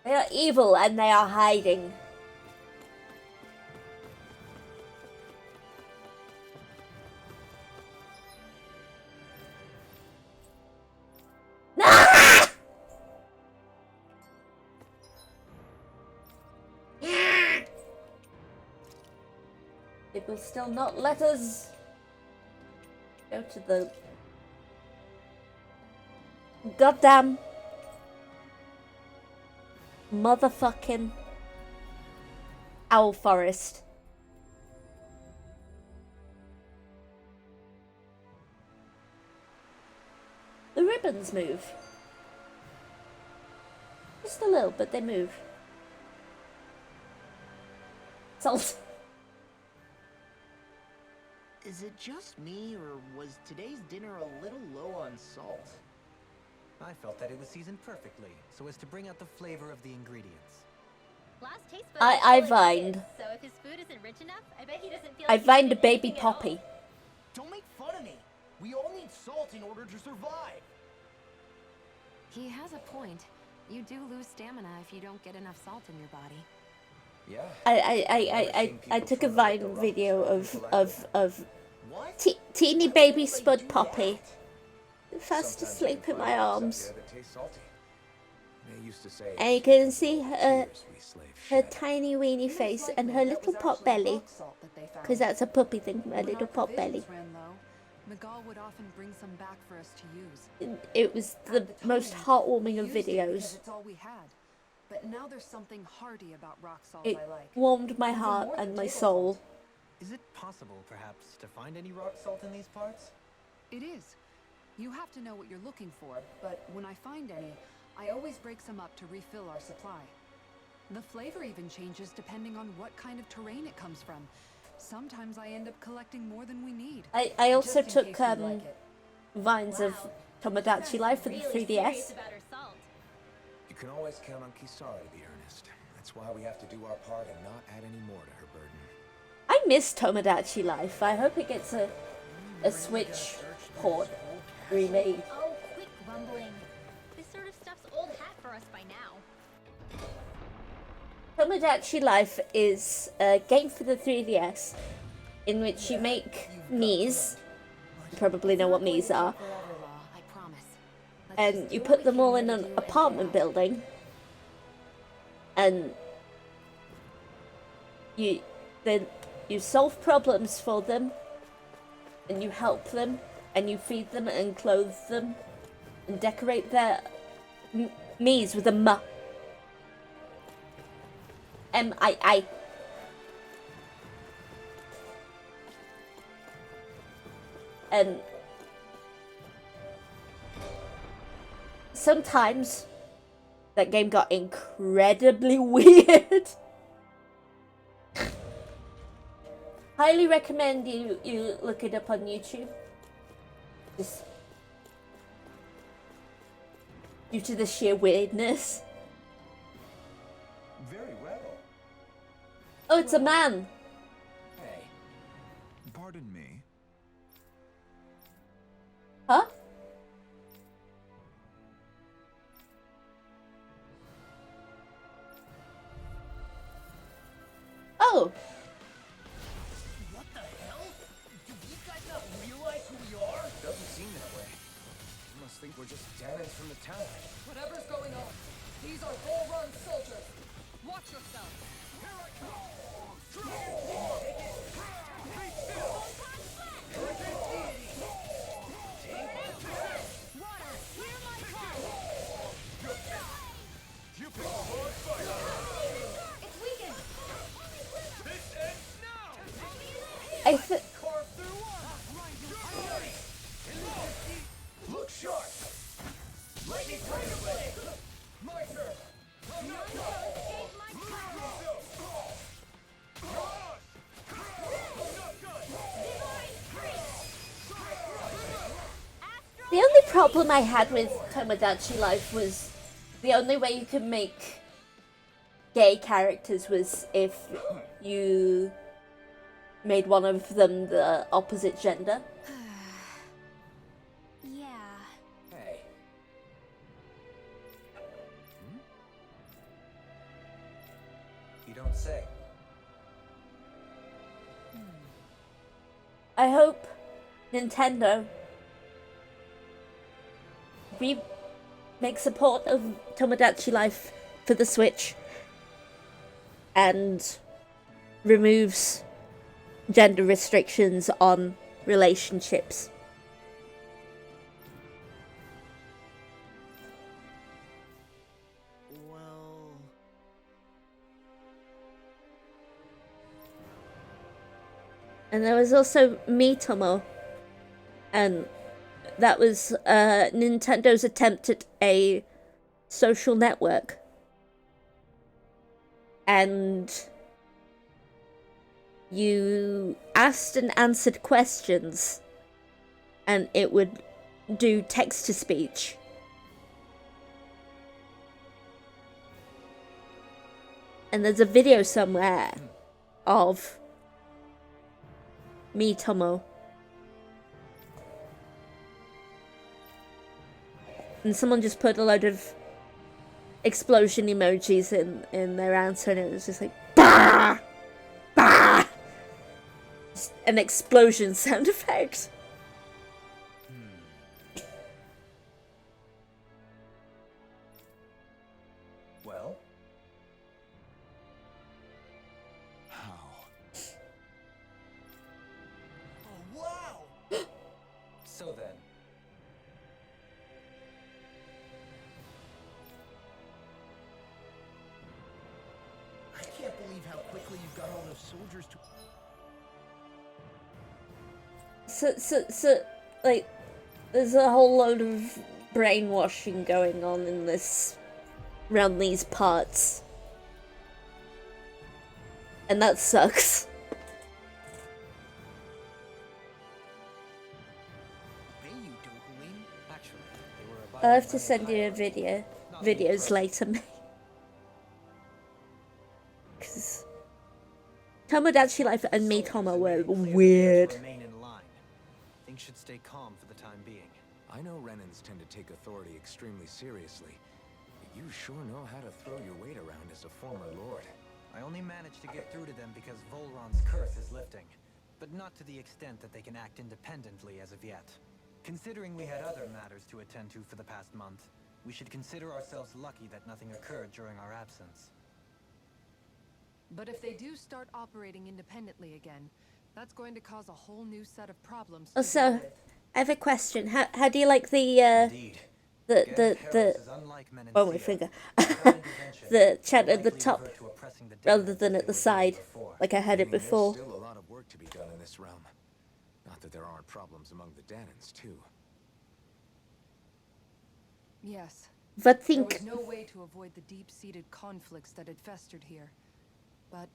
They are evil and they are hiding. Ah! It will still not let us go to the goddamn motherfucking owl forest. The ribbons move. Just a little, but they move. Salt. Is it just me, or was today's dinner a little low on salt? I felt that it was seasoned perfectly, so as to bring out the flavor of the ingredients. Last taste I vined. So if his food isn't rich enough, I bet he doesn't feel I like he's vined a eating baby anything at all. poppy. Don't make fun of me! We all need salt in order to survive! He has a point. You do lose stamina if you don't get enough salt in your body. Yeah. I took a Vine video of What? teeny baby Spud Poppy fast Sometimes asleep you in can my find things arms. out there that taste salty. They used to say, And you can see her, "Cheers, we slave her shit." tiny weeny face and her little pot belly. Because that's a puppy thing, a When little our pot belly. provisions ran low, Miguel would often bring some back for us to use. It was the At the most time, heartwarming we of used it because videos. it's all we had. But now there's something hearty about rock salt It I like. warmed my Even heart more than and my table soul. salt. Is it possible, perhaps, to find any rock salt in these parts? It is. You have to know what you're looking for, but when I find any, I always break some up to refill our supply. The flavor even changes depending on what kind of terrain it comes from. Sometimes I end up collecting more than we need. I also just in took case you like it. vines of Tomodachi Life for the Really 3DS. serious about her salt. You can always count on Kisara to be earnest. That's why we have to do our part and not add any more to her burden. I miss Tomodachi Life. I hope it gets a Switch port remade. Oh, quit grumbling. This sort of stuff's old for us by now. Tomodachi Life is a game for the 3DS in which you make Miis. You probably know what Miis are. I promise. And you put them all in an apartment building. And you solve problems for them. And you help them. And you feed them and clothe them. And decorate their Miis with a M. M-I-I. And sometimes that game got incredibly weird. Highly recommend you look it up on YouTube. Just due to the sheer weirdness. Very well. Oh, it's a man. Hey. Pardon me. Huh? Oh. What the hell? Do these guys not realize who we are? Doesn't seem that way. You must think we're just Danins from the town. Whatever's going on, these are Bull-Run soldiers. Watch yourself. It's weakened! Carve through one. Look sharp. Lightning Tiger Blade. My turn. The only problem I had with Tomodachi Life was the only way you could make gay characters was if you made one of them the opposite gender. Yeah. Hey. You don't say. I hope Nintendo make support of Tomodachi Life for the Switch and removes gender restrictions on relationships. Well... And there was also Miitomo, and that was Nintendo's attempt at a social network. And you asked and answered questions, and it would do text-to-speech. And there's a video somewhere of Miitomo. And someone just put a load of explosion emojis in their answer, and it was just like, bah! Bah! Just an explosion sound effect. Well? How? Oh, wow! So then. I can't believe how quickly you've got all those soldiers to... So, like, there's a whole load of brainwashing going on in this, around these parts. And that sucks. Hey, you Dohalim. Actually, they were I'll have to send you a videos later, mate. Because Tomodachi Life and Miitomo were weird. Remain in line. Things should stay calm for the time being. I know Renans tend to take authority extremely seriously. You sure know how to throw your weight around as a former lord. I only managed to get through to them because Volron's curse is lifting, but not to the extent that they can act independently as of yet. Considering we had other matters to attend to for the past month, we should consider ourselves lucky that nothing occurred during our absence. But if they do start operating independently again, that's going to cause a whole new set of problems. to Also, deal with. I have a question. How do you like the Indeed. the oh my finger the chat at the top rather than at the side, like I had it There's before? still a lot of work to be done in this realm. Not that there aren't problems among the Danans, too. Yes. But There think was no way to avoid the deep-seated conflicts that had festered here. But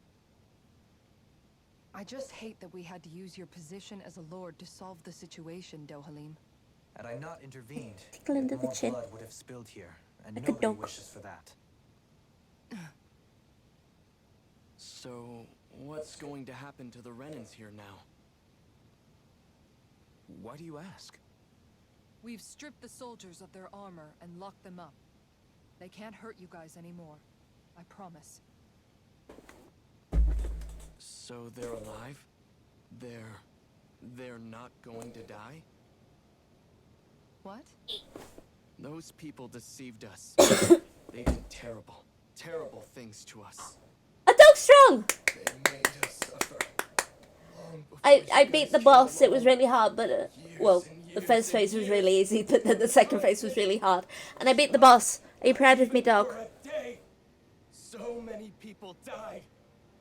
I just hate that we had to use your position as a lord to solve the situation, Dohalim. Had I not intervened, Tickle under the more chin. blood would have spilled here, and Like a nobody dog. wishes for that. So, what's going to happen to the Renans here now? Why do you ask? We've stripped the soldiers of their armor and locked them up. They can't hurt you guys anymore. I promise. So they're alive? They're not going to die? What? Those people deceived us. They did terrible, terrible things to us. A dog strong. They made us suffer. Long before I you beat guys the came boss. It along. was really hard, but well, the first phase was really easy, but then the second phase was really hard. And I beat the boss. Are you proud of me, dog? For a day, so many people died.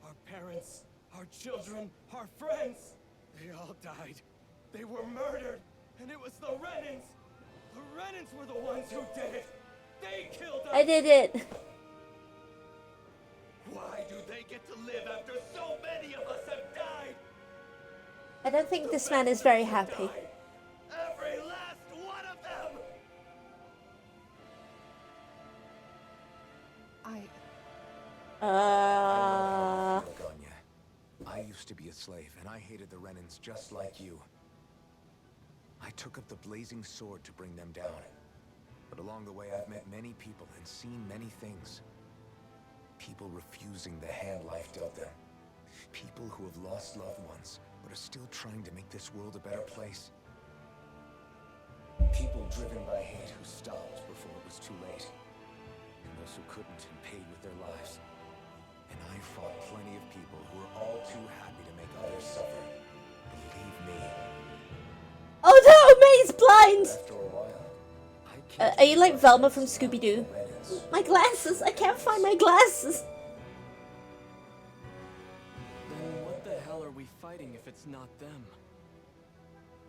Our parents, our children, our friends. They all died. They were murdered. And it was the Renans. The Renans were the ones who did it. They killed us. I did it. Why do they get to live after so many of us have died? I don't think this man is very happy. Died. Every last one of them. Ganya. I used to be a slave, and I hated the Renans just like you. I took up the blazing sword to bring them down. But along the way, I've met many people and seen many things. People refusing the hand life dealt them. People who have lost loved ones, but are still trying to make this world a better place. People driven by hate who stopped before it was too late. And those who couldn't and paid with their lives. And I fought plenty of people who were all too happy to make others suffer. Believe me. Oh no, May's blind. After a while, I came Are you like to Velma from realize Scooby-Doo? Renans. My glasses. I can't find my glasses. Then what the hell are we fighting if it's not them?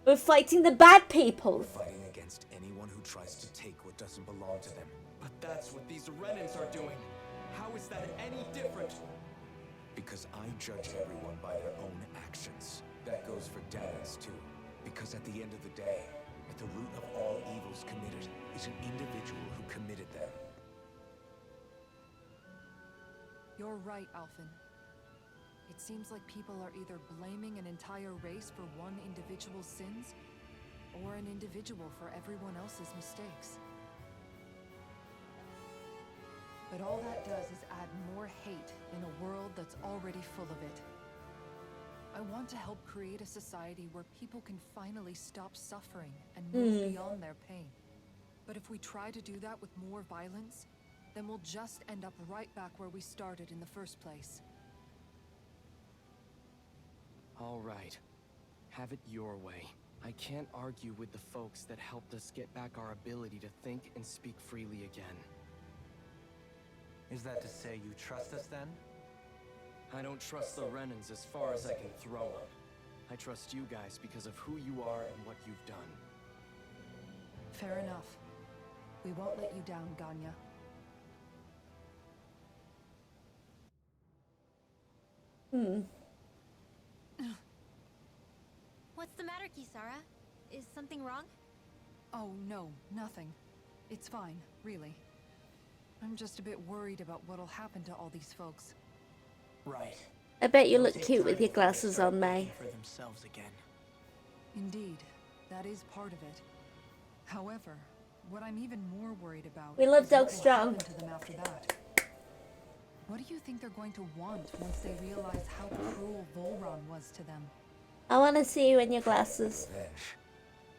We're fighting the bad people. Fighting against anyone who tries to take what doesn't belong to them. But that's what these Renans are doing. How is that any different? Because I judge everyone by their own actions. That goes for Danans too. Because at the end of the day, at the root of all evils committed is an individual who committed them. You're right, Alphen. It seems like people are either blaming an entire race for one individual's sins, or an individual for everyone else's mistakes. But all that does is add more hate in a world that's already full of it. I want to help create a society where people can finally stop suffering and move beyond their pain. But if we try to do that with more violence, then we'll just end up right back where we started in the first place. All right. Have it your way. I can't argue with the folks that helped us get back our ability to think and speak freely again. Is that to say you trust us then? I don't trust the Renans as far as I can throw them. I trust you guys because of who you are and what you've done. Fair enough. We won't let you down, Ganya. What's the matter, Kisara? Is something wrong? Oh, no, nothing. It's fine, really. I'm just a bit worried about what'll happen to all these folks. Right. I bet you It'll look take cute time with your before they glasses start on, May. thinking for themselves again. Indeed, that is part of it. However, What I'm even more worried about We love is what Doug will Strong. happen to them after that. What do you think they're going to want once they realize how cruel Volron was to them? I want to see you in your glasses. Revenge.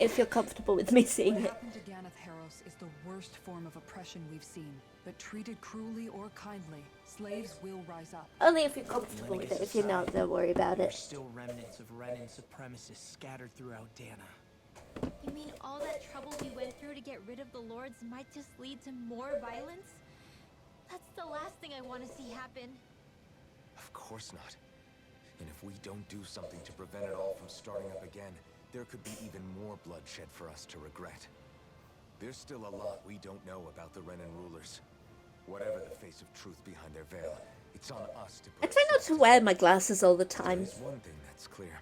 If you're comfortable with me seeing What it. happened to Ganeth Harros is the worst form of oppression we've seen. But treated cruelly or kindly, slaves will rise up. Only if you're comfortable with it. If you're not, don't worry about There's it. still remnants of Renan supremacists scattered throughout Dana. You mean all that trouble we went through to get rid of the lords might just lead to more violence? That's the last thing I want to see happen. Of course not. And if we don't do something to prevent it all from starting up again, there could be even more bloodshed for us to regret. There's still a lot we don't know about the Renan rulers. Whatever the face of truth behind their veil, it's on us to I put try not to wear my glasses all the time. There's one thing that's clear.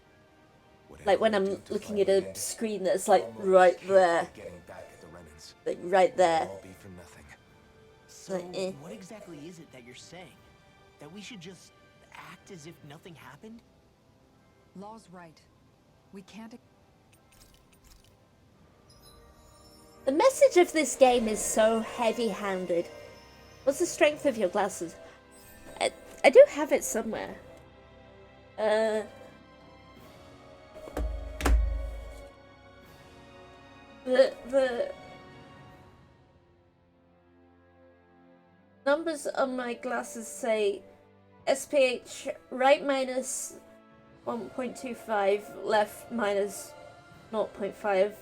Like when I'm looking at a screen that's like right there. Getting back at the Renans. Like right there. It'll all be for nothing. So, Like, eh. what exactly is it that you're saying? That we should just act as if nothing happened? Law's right. We can't. The message of this game is so heavy-handed. What's the strength of your glasses? I do have it somewhere. The numbers on my glasses say SPH right minus 1.25, left minus 0.5,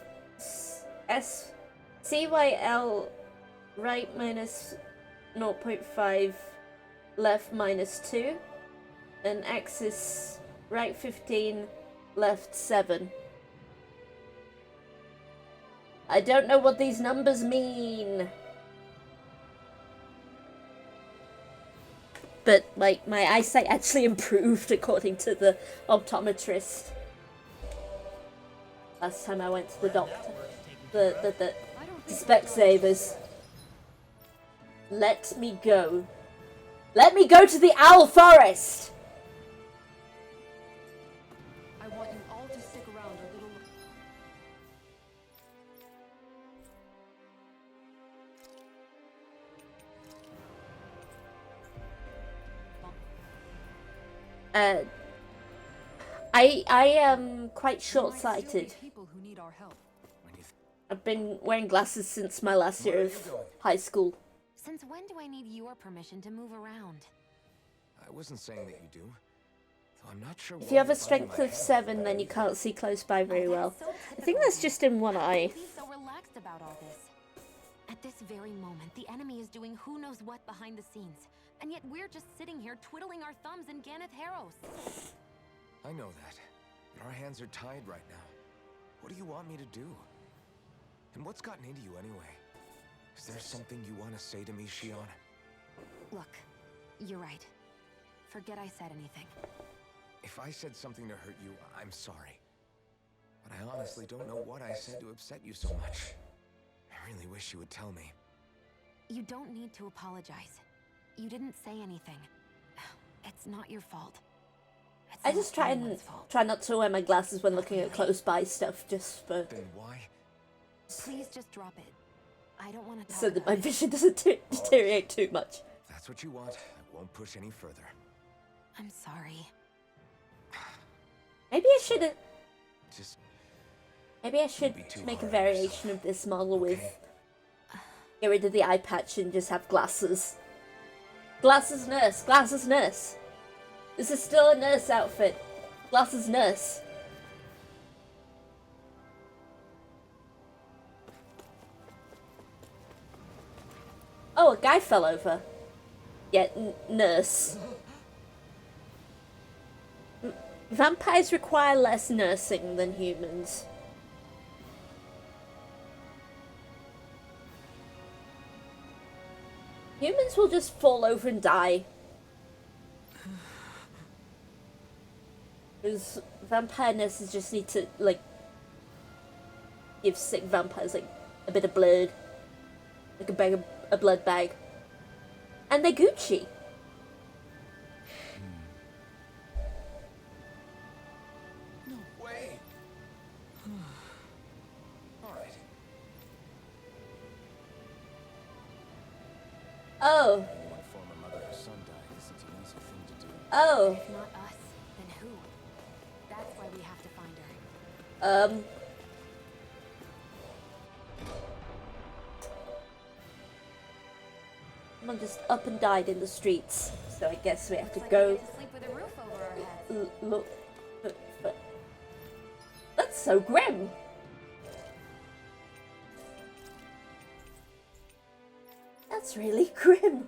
CYL right minus 0.5, left minus 2, and axis right 15, left 7. I don't know what these numbers mean. But, like, my eyesight actually improved according to the optometrist. Last time I went to the doctor. The Specsavers. Let me go. Let me go to the Owl Forest! I want you all to stick around a little. I am quite short-sighted. People who need our help. I've been wearing glasses since my last year of high school. Since when do I need your permission to move around? I wasn't saying that you do. Though I'm not sure If why you have a you're biting strength my of head. 7, then you can't see close by very well. I think that's just in one eye. Be so relaxed about all this. At this very moment, the enemy is doing who knows what behind the scenes, and yet we're just sitting here twiddling our thumbs in Ganeth Harros. I know that. But our hands are tied right now. What do you want me to do? And what's gotten into you anyway? Is there something you want to say to me, Shion? Look, you're right. Forget I said anything. If I said something to hurt you, I'm sorry. But I honestly don't know what I said to upset you so much. I really wish you would tell me. You don't need to apologize. You didn't say anything. It's not your fault. It's I not just try anyone's fault. not to wear my glasses when looking at close by stuff, just for Then why? Please just drop it. I don't want to talk so that about my it. vision doesn't deteriorate too much. If that's what you want, I won't push any further. I'm sorry. Maybe I should. Just Maybe I should be too make a hard on variation yourself. of this model with Okay. get rid of the eye patch and just have glasses. Glasses nurse, glasses nurse. This is still a nurse outfit. Glasses nurse. Oh, a guy fell over. Yeah, nurse. Vampires require less nursing than humans. Humans will just fall over and die. Because vampire nurses just need to, like, give sick vampires, like, a bit of blood. Like a blood bag. And they're Gucci. No way. All right. Oh. When one former mother or son died isn't an easy thing to do. Oh. If not us, then who? That's why we have to find her. Someone just up and died in the streets, so I guess we have to Looks like go we get to sleep with a roof over our heads. look. But that's so grim. That's really grim.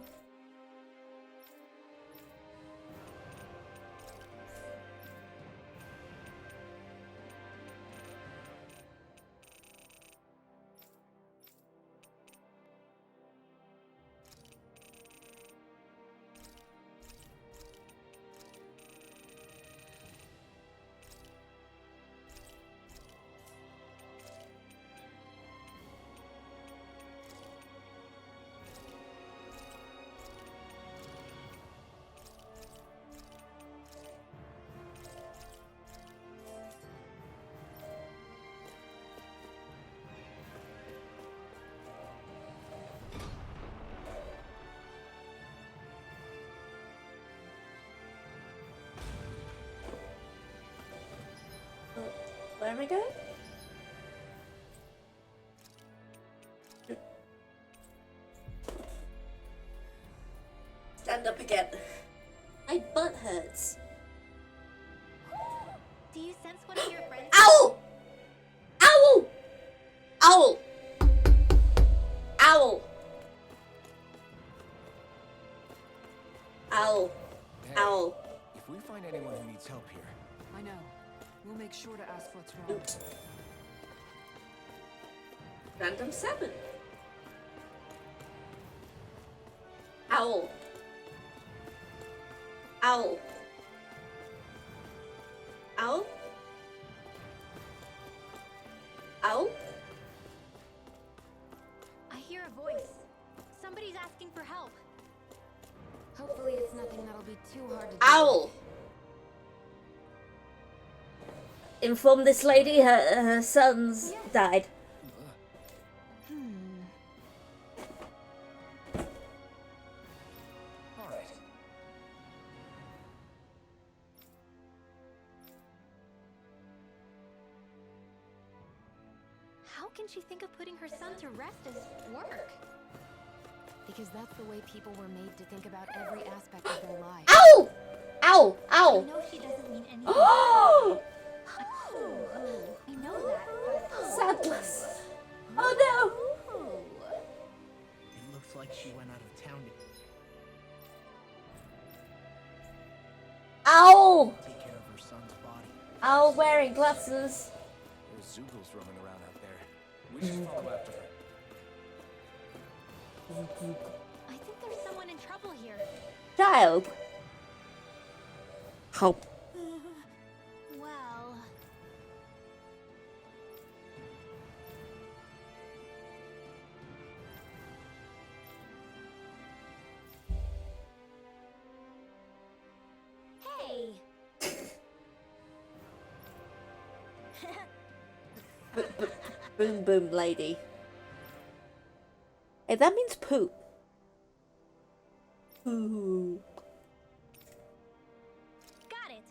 Where am I going? Stand up again. My butt hurts. Do you sense one of your friends? Owl! Owl! Owl! Owl! Owl! Hey, Owl! if we find anyone who needs help here, I know. We'll make sure to ask what's wrong. Random 7. Owl. Owl. Owl. Owl. I hear a voice. Somebody's asking for help. Hopefully it's nothing that'll be too hard to do. Owl. Inform this lady her son's died. all right. How can she think of putting her son to rest as work? Because that's the way people were made to think about every aspect of their lives. Owl! Owl! I Owl! know she doesn't mean anything. Oh! I know that, but... Sadness. Oh It looks like she went out of town no! Owl! to take care of her son's body. Owl wearing glasses. There's Zoogles roaming around out there. We should follow after her. I think there's someone in trouble here. Child. Help. Well... Hey! Boom boom lady. Hey, that means poop. Ooh. Got it!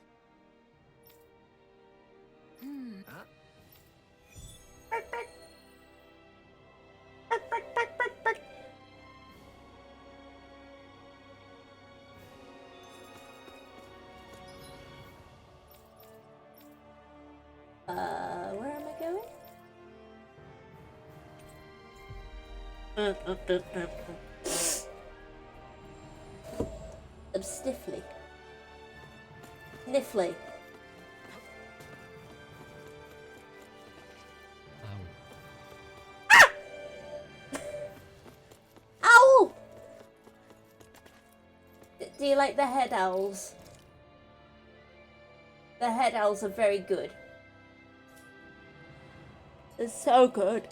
Where am I going? I'm sniffly. Sniffly. Owl! Do you like the head owls? The head owls are very good. They're so good.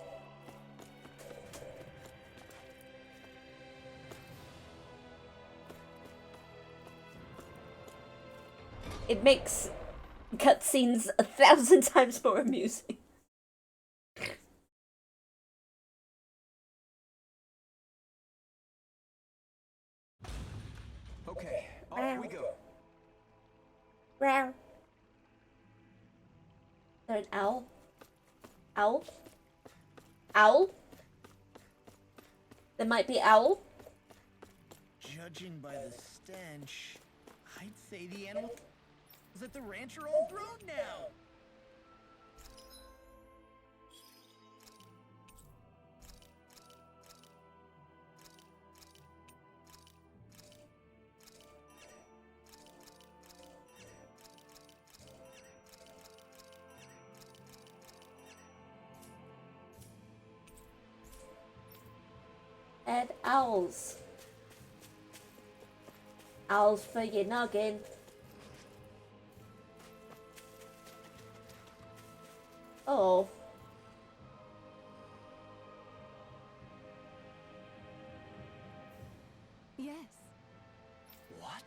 It makes cutscenes 1,000 times more amusing. Okay, off we go. Rare. There an owl? Owl? Owl? There might be owl. Judging by the stench, I'd say the animals at the ranch are all grown now. And owls. Owls for your noggin. Oh. Yes. What?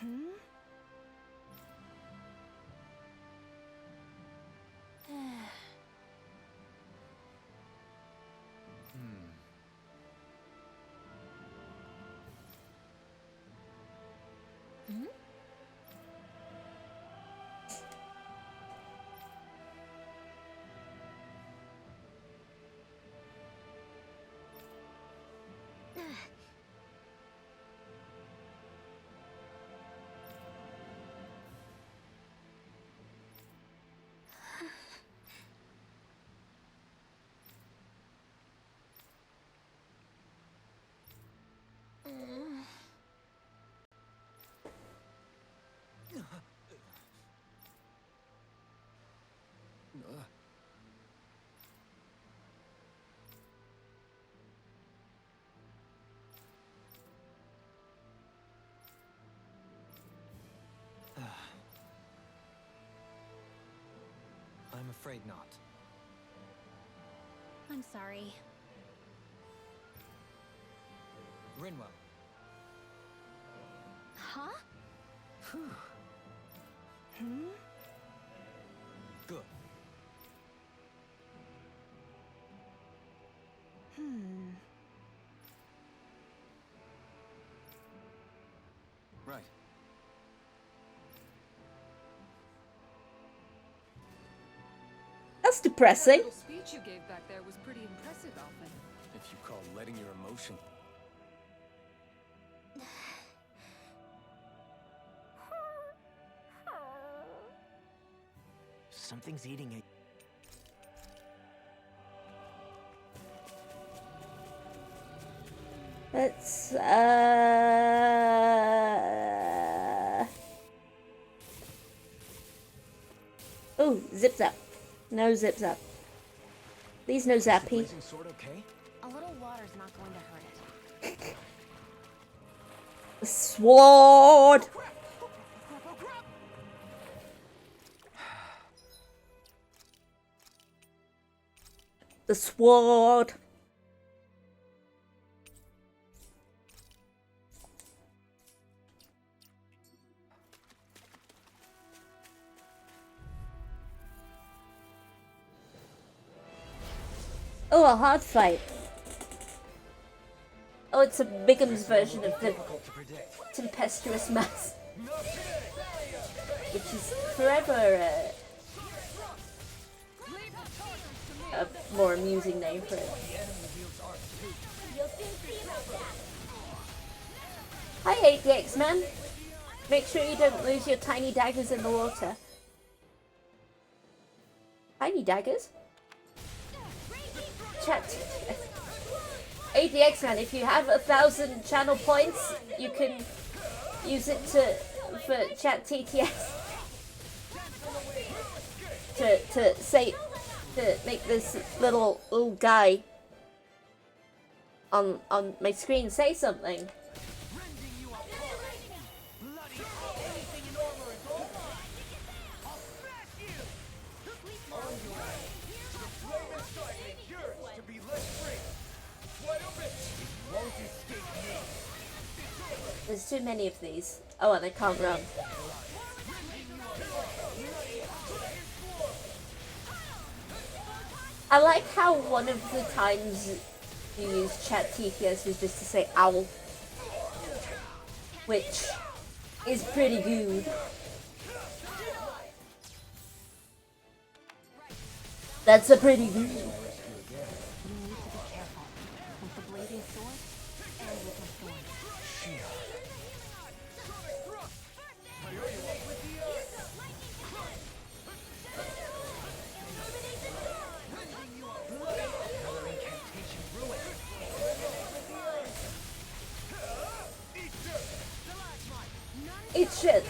Hmm? I'm afraid not. I'm sorry. Rinwell. Huh? Hmm? Good. Hmm. Right. That's depressing. That little speech you gave back there was pretty impressive, Alphen. If you call letting your emotion... Something's eating it. Let's oh, zip zap. No zip zap. Please no zappy. Blazing sword okay? A little water's not going to hurt it. The sword. The sword. Oh, a hard fight. Oh, it's a Bigham's version of the tempestuous mass, which is forever a more amusing name for it. Hi, 8DX man. Make sure you don't lose your tiny daggers in the water. Tiny daggers? Chat. ADX man, if you have 1,000 channel points, you can use it for chat TTS to make this little guy on my screen say something. There's too many of these. Oh, and I can't run. I like how one of the times you use chat TPS is just to say owl, which is pretty good. That's a pretty good. You need to be careful with the blazing sword and with my sword. Eat shit.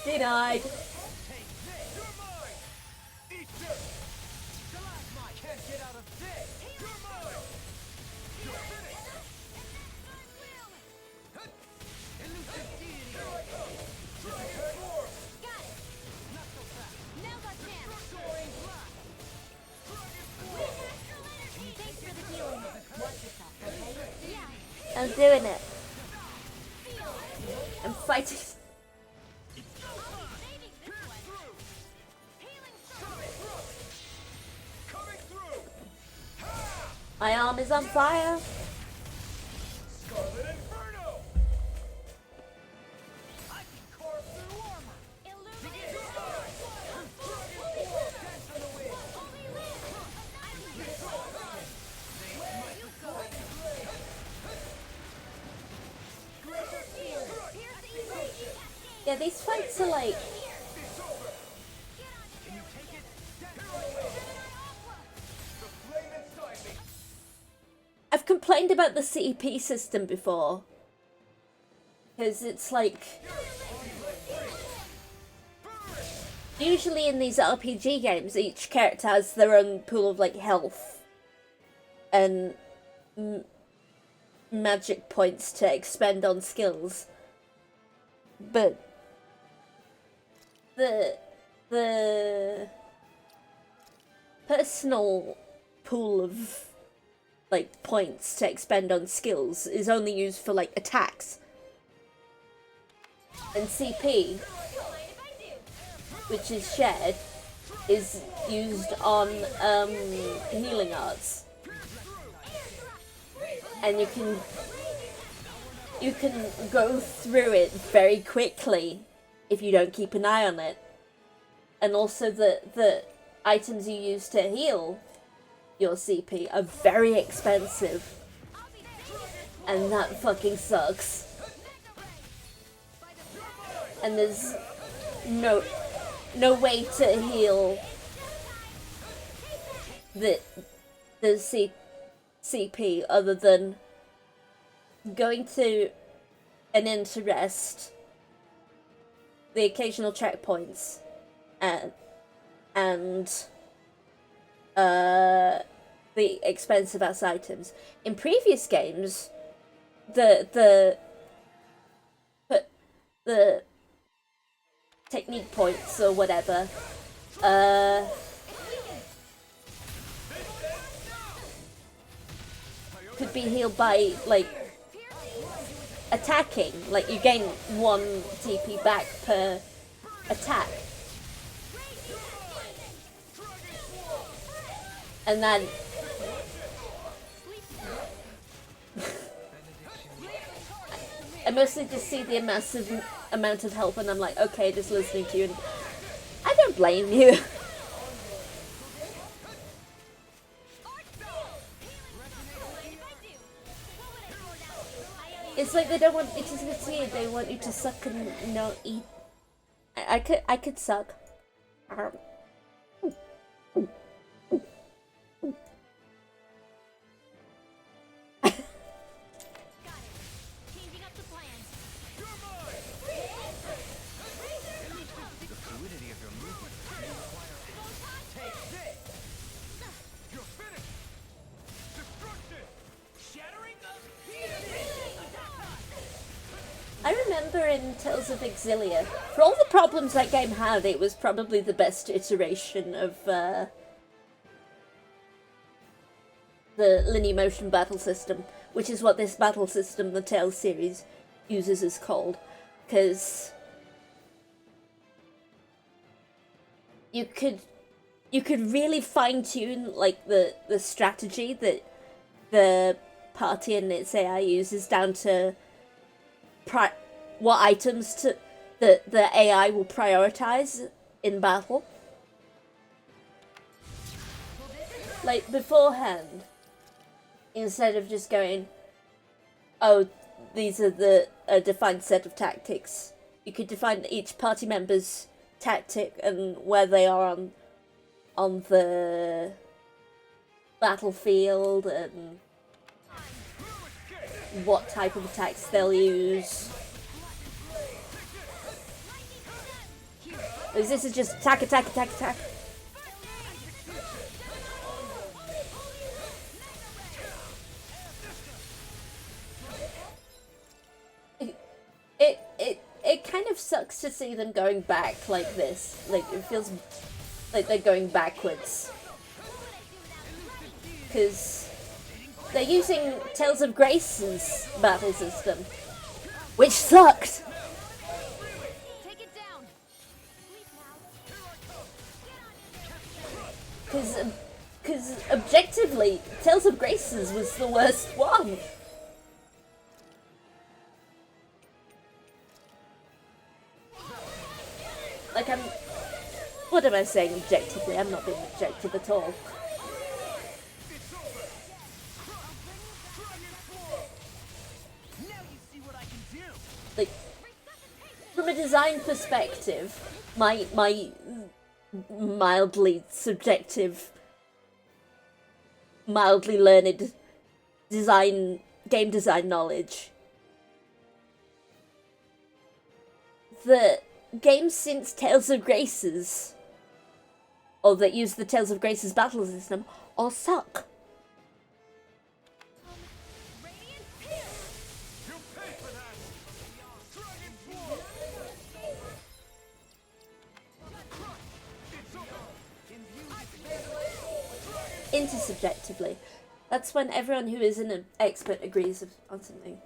Denied. I'm doing it. I'm fighting. My arm is on fire. Scarlet Inferno! I can carve through armor! Yeah, these fights are like... I've complained about the CEP system before. Because it's like... Usually in these RPG games, each character has their own pool of like health and magic points to expend on skills. But the personal pool of like points to expend on skills is only used for like attacks. And CP, which is shared, is used on healing arts. And you can go through it very quickly if you don't keep an eye on it. And also the items you use to heal your CP are very expensive. And that fucking sucks. And there's no way to heal the CP other than going to an inn to rest, the occasional checkpoints, and the expensive ass items. In previous games, the technique points or whatever could be healed by like attacking, like you gain 1 TP back per attack, and then I mostly just see the massive amount of health and I'm like, okay, just listening to you, and I don't blame you. It's like they don't want you to succeed, they want you to suck and eat. I could suck. I remember in Tales of Exilia, for all the problems that game had, it was probably the best iteration of the linear motion battle system, which is what this battle system the Tales series uses is called, because you could really fine-tune like the strategy that the party and its AI uses down to what items the AI will prioritize in battle. Like beforehand, instead of just going, oh, these are a defined set of tactics, you could define each party member's tactic and where they are on the battlefield and what type of attacks they'll use. This is just attack, attack, attack, attack. It kind of sucks to see them going back like this. Like, it feels like they're going backwards. Because they're using Tales of Grace's battle system, which sucked. Because objectively, Tales of Grace's was the worst one. Like, what am I saying objectively? I'm not being objective at all. Like, from a design perspective, my mildly subjective, mildly learned game design knowledge, the games since Tales of Grace's, or that use the Tales of Grace's battle system, all suck. Intersubjectively. That's when everyone who isn't an expert agrees on something.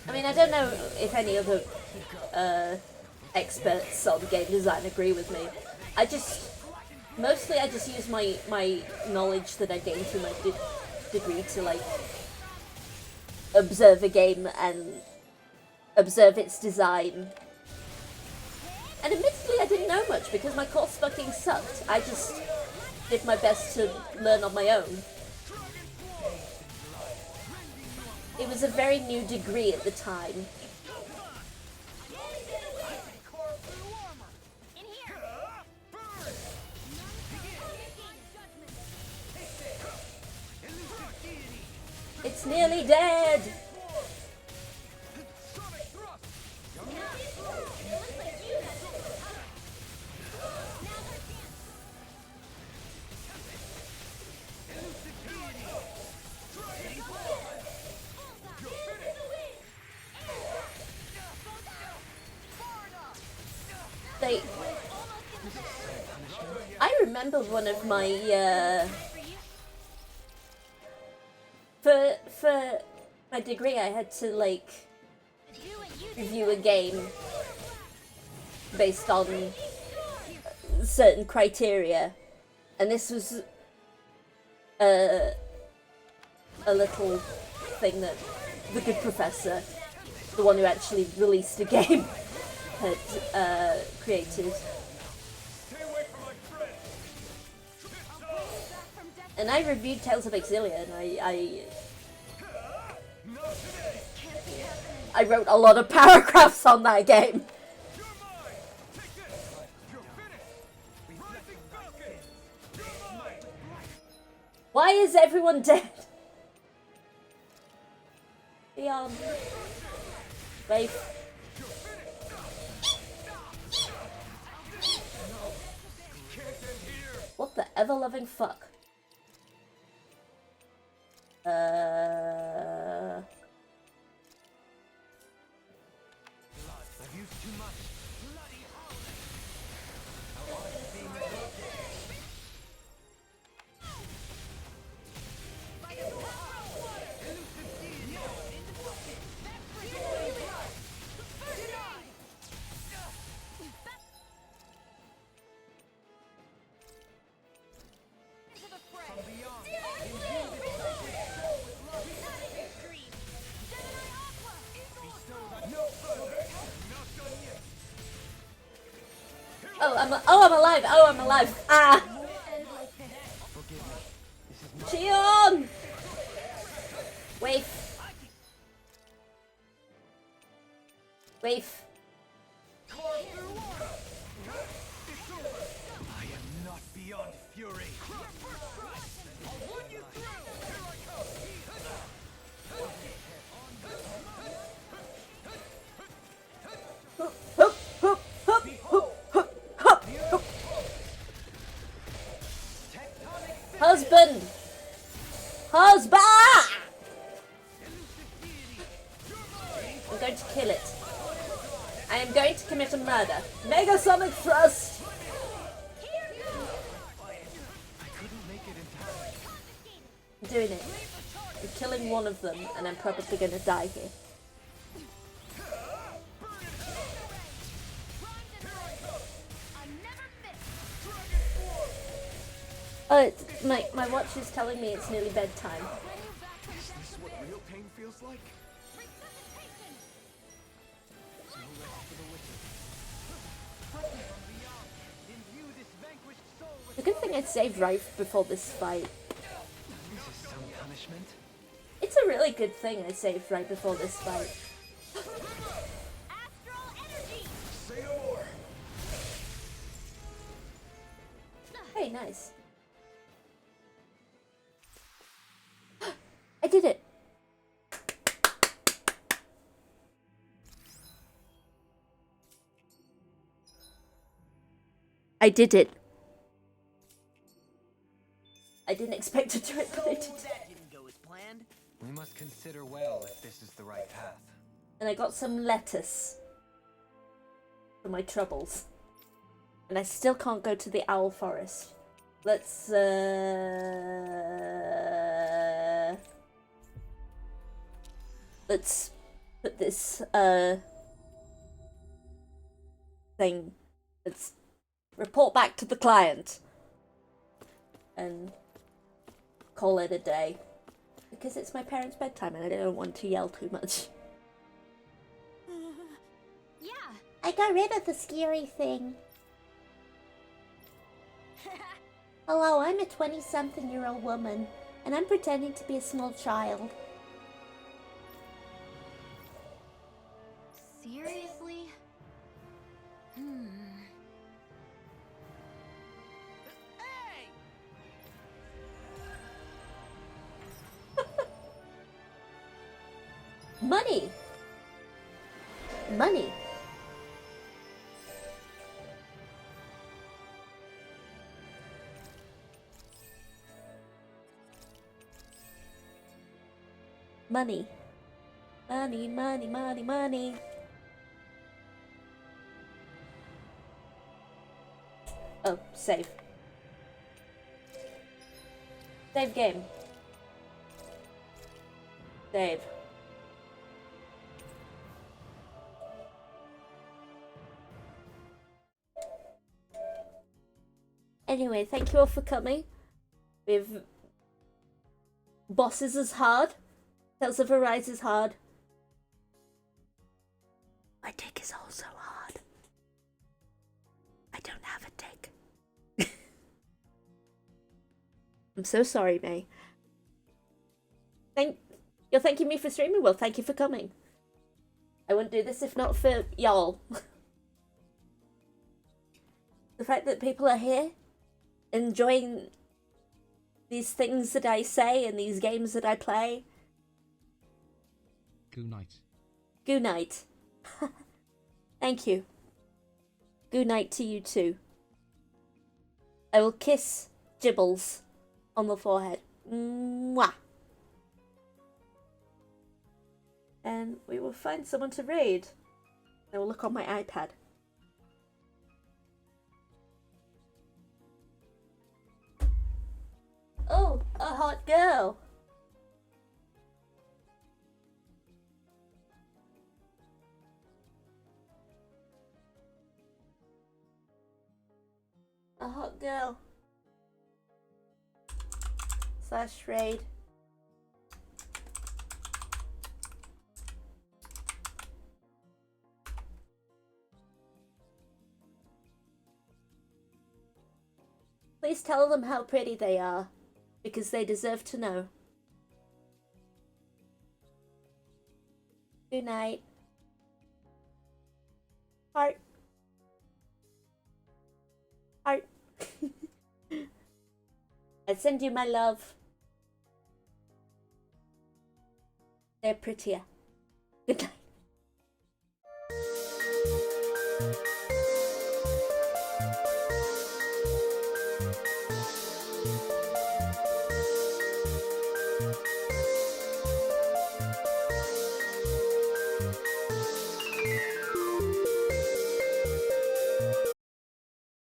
I mean, I don't know if any other experts on game design agree with me. I just use my knowledge that I gained through my degree to, like, observe a game and observe its design. And admittedly, I didn't know much because my course fucking sucked. I just did my best to learn on my own. It was a very new degree at the time. It's nearly dead! I remember one of my, for my degree I had to, like, review a game based on certain criteria, and this was a little thing that the good professor, the one who actually released the game, had created. And I reviewed Tales of Exilia, and I wrote a lot of paragraphs on that game. Why is everyone dead? Leon. Rafe. the ever-loving fuck? I've used too much. Bloody I'm alive. Oh, I'm alive. Ah. Cheon. Wave. Wave. I am not beyond fury. Husband! Husband! I'm going to kill it. I am going to commit a murder. Mega Sonic Thrust! I'm doing it. I'm killing one of them, and I'm probably going to die here. Oh, it's, my watch is telling me it's nearly bedtime. Is this what real pain feels like? It's a good thing I saved right before this fight. This is some punishment. It's a really good thing I saved right before this fight. Say no more. Hey, nice. I did it. I did it. I didn't expect to do it, but I did it. That didn't go as planned. We must consider well if this is the right path. And I got some lettuce for my troubles. And I still can't go to the owl forest. Let's put this thing. Let's report back to the client and call it a day, because it's my parents' bedtime and I don't want to yell too much. Yeah. I got rid of the scary thing. Hello, I'm a 20-something-year-old woman, and I'm pretending to be a small child. Seriously? Hey! Money! Money! Money. Money, money, money, money. Oh, save. Save game. Save. Anyway, thank you all for coming. With Bosses is hard. Tales of Arise is hard. My dick is also hard. I don't have a dick. I'm so sorry, May. You're thanking me for streaming? Well, thank you for coming. I wouldn't do this if not for y'all. The fact that people are here, enjoying these things that I say and these games that I play. Good night. Good night. Thank you. Good night to you too. I will kiss Gibbles on the forehead. Mwah. And we will find someone to raid. I will look on my iPad. Oh, a hot girl. A hot girl. / raid. Please tell them how pretty they are, because they deserve to know. Good night. Heart. Heart. I send you my love. They're prettier. Good night.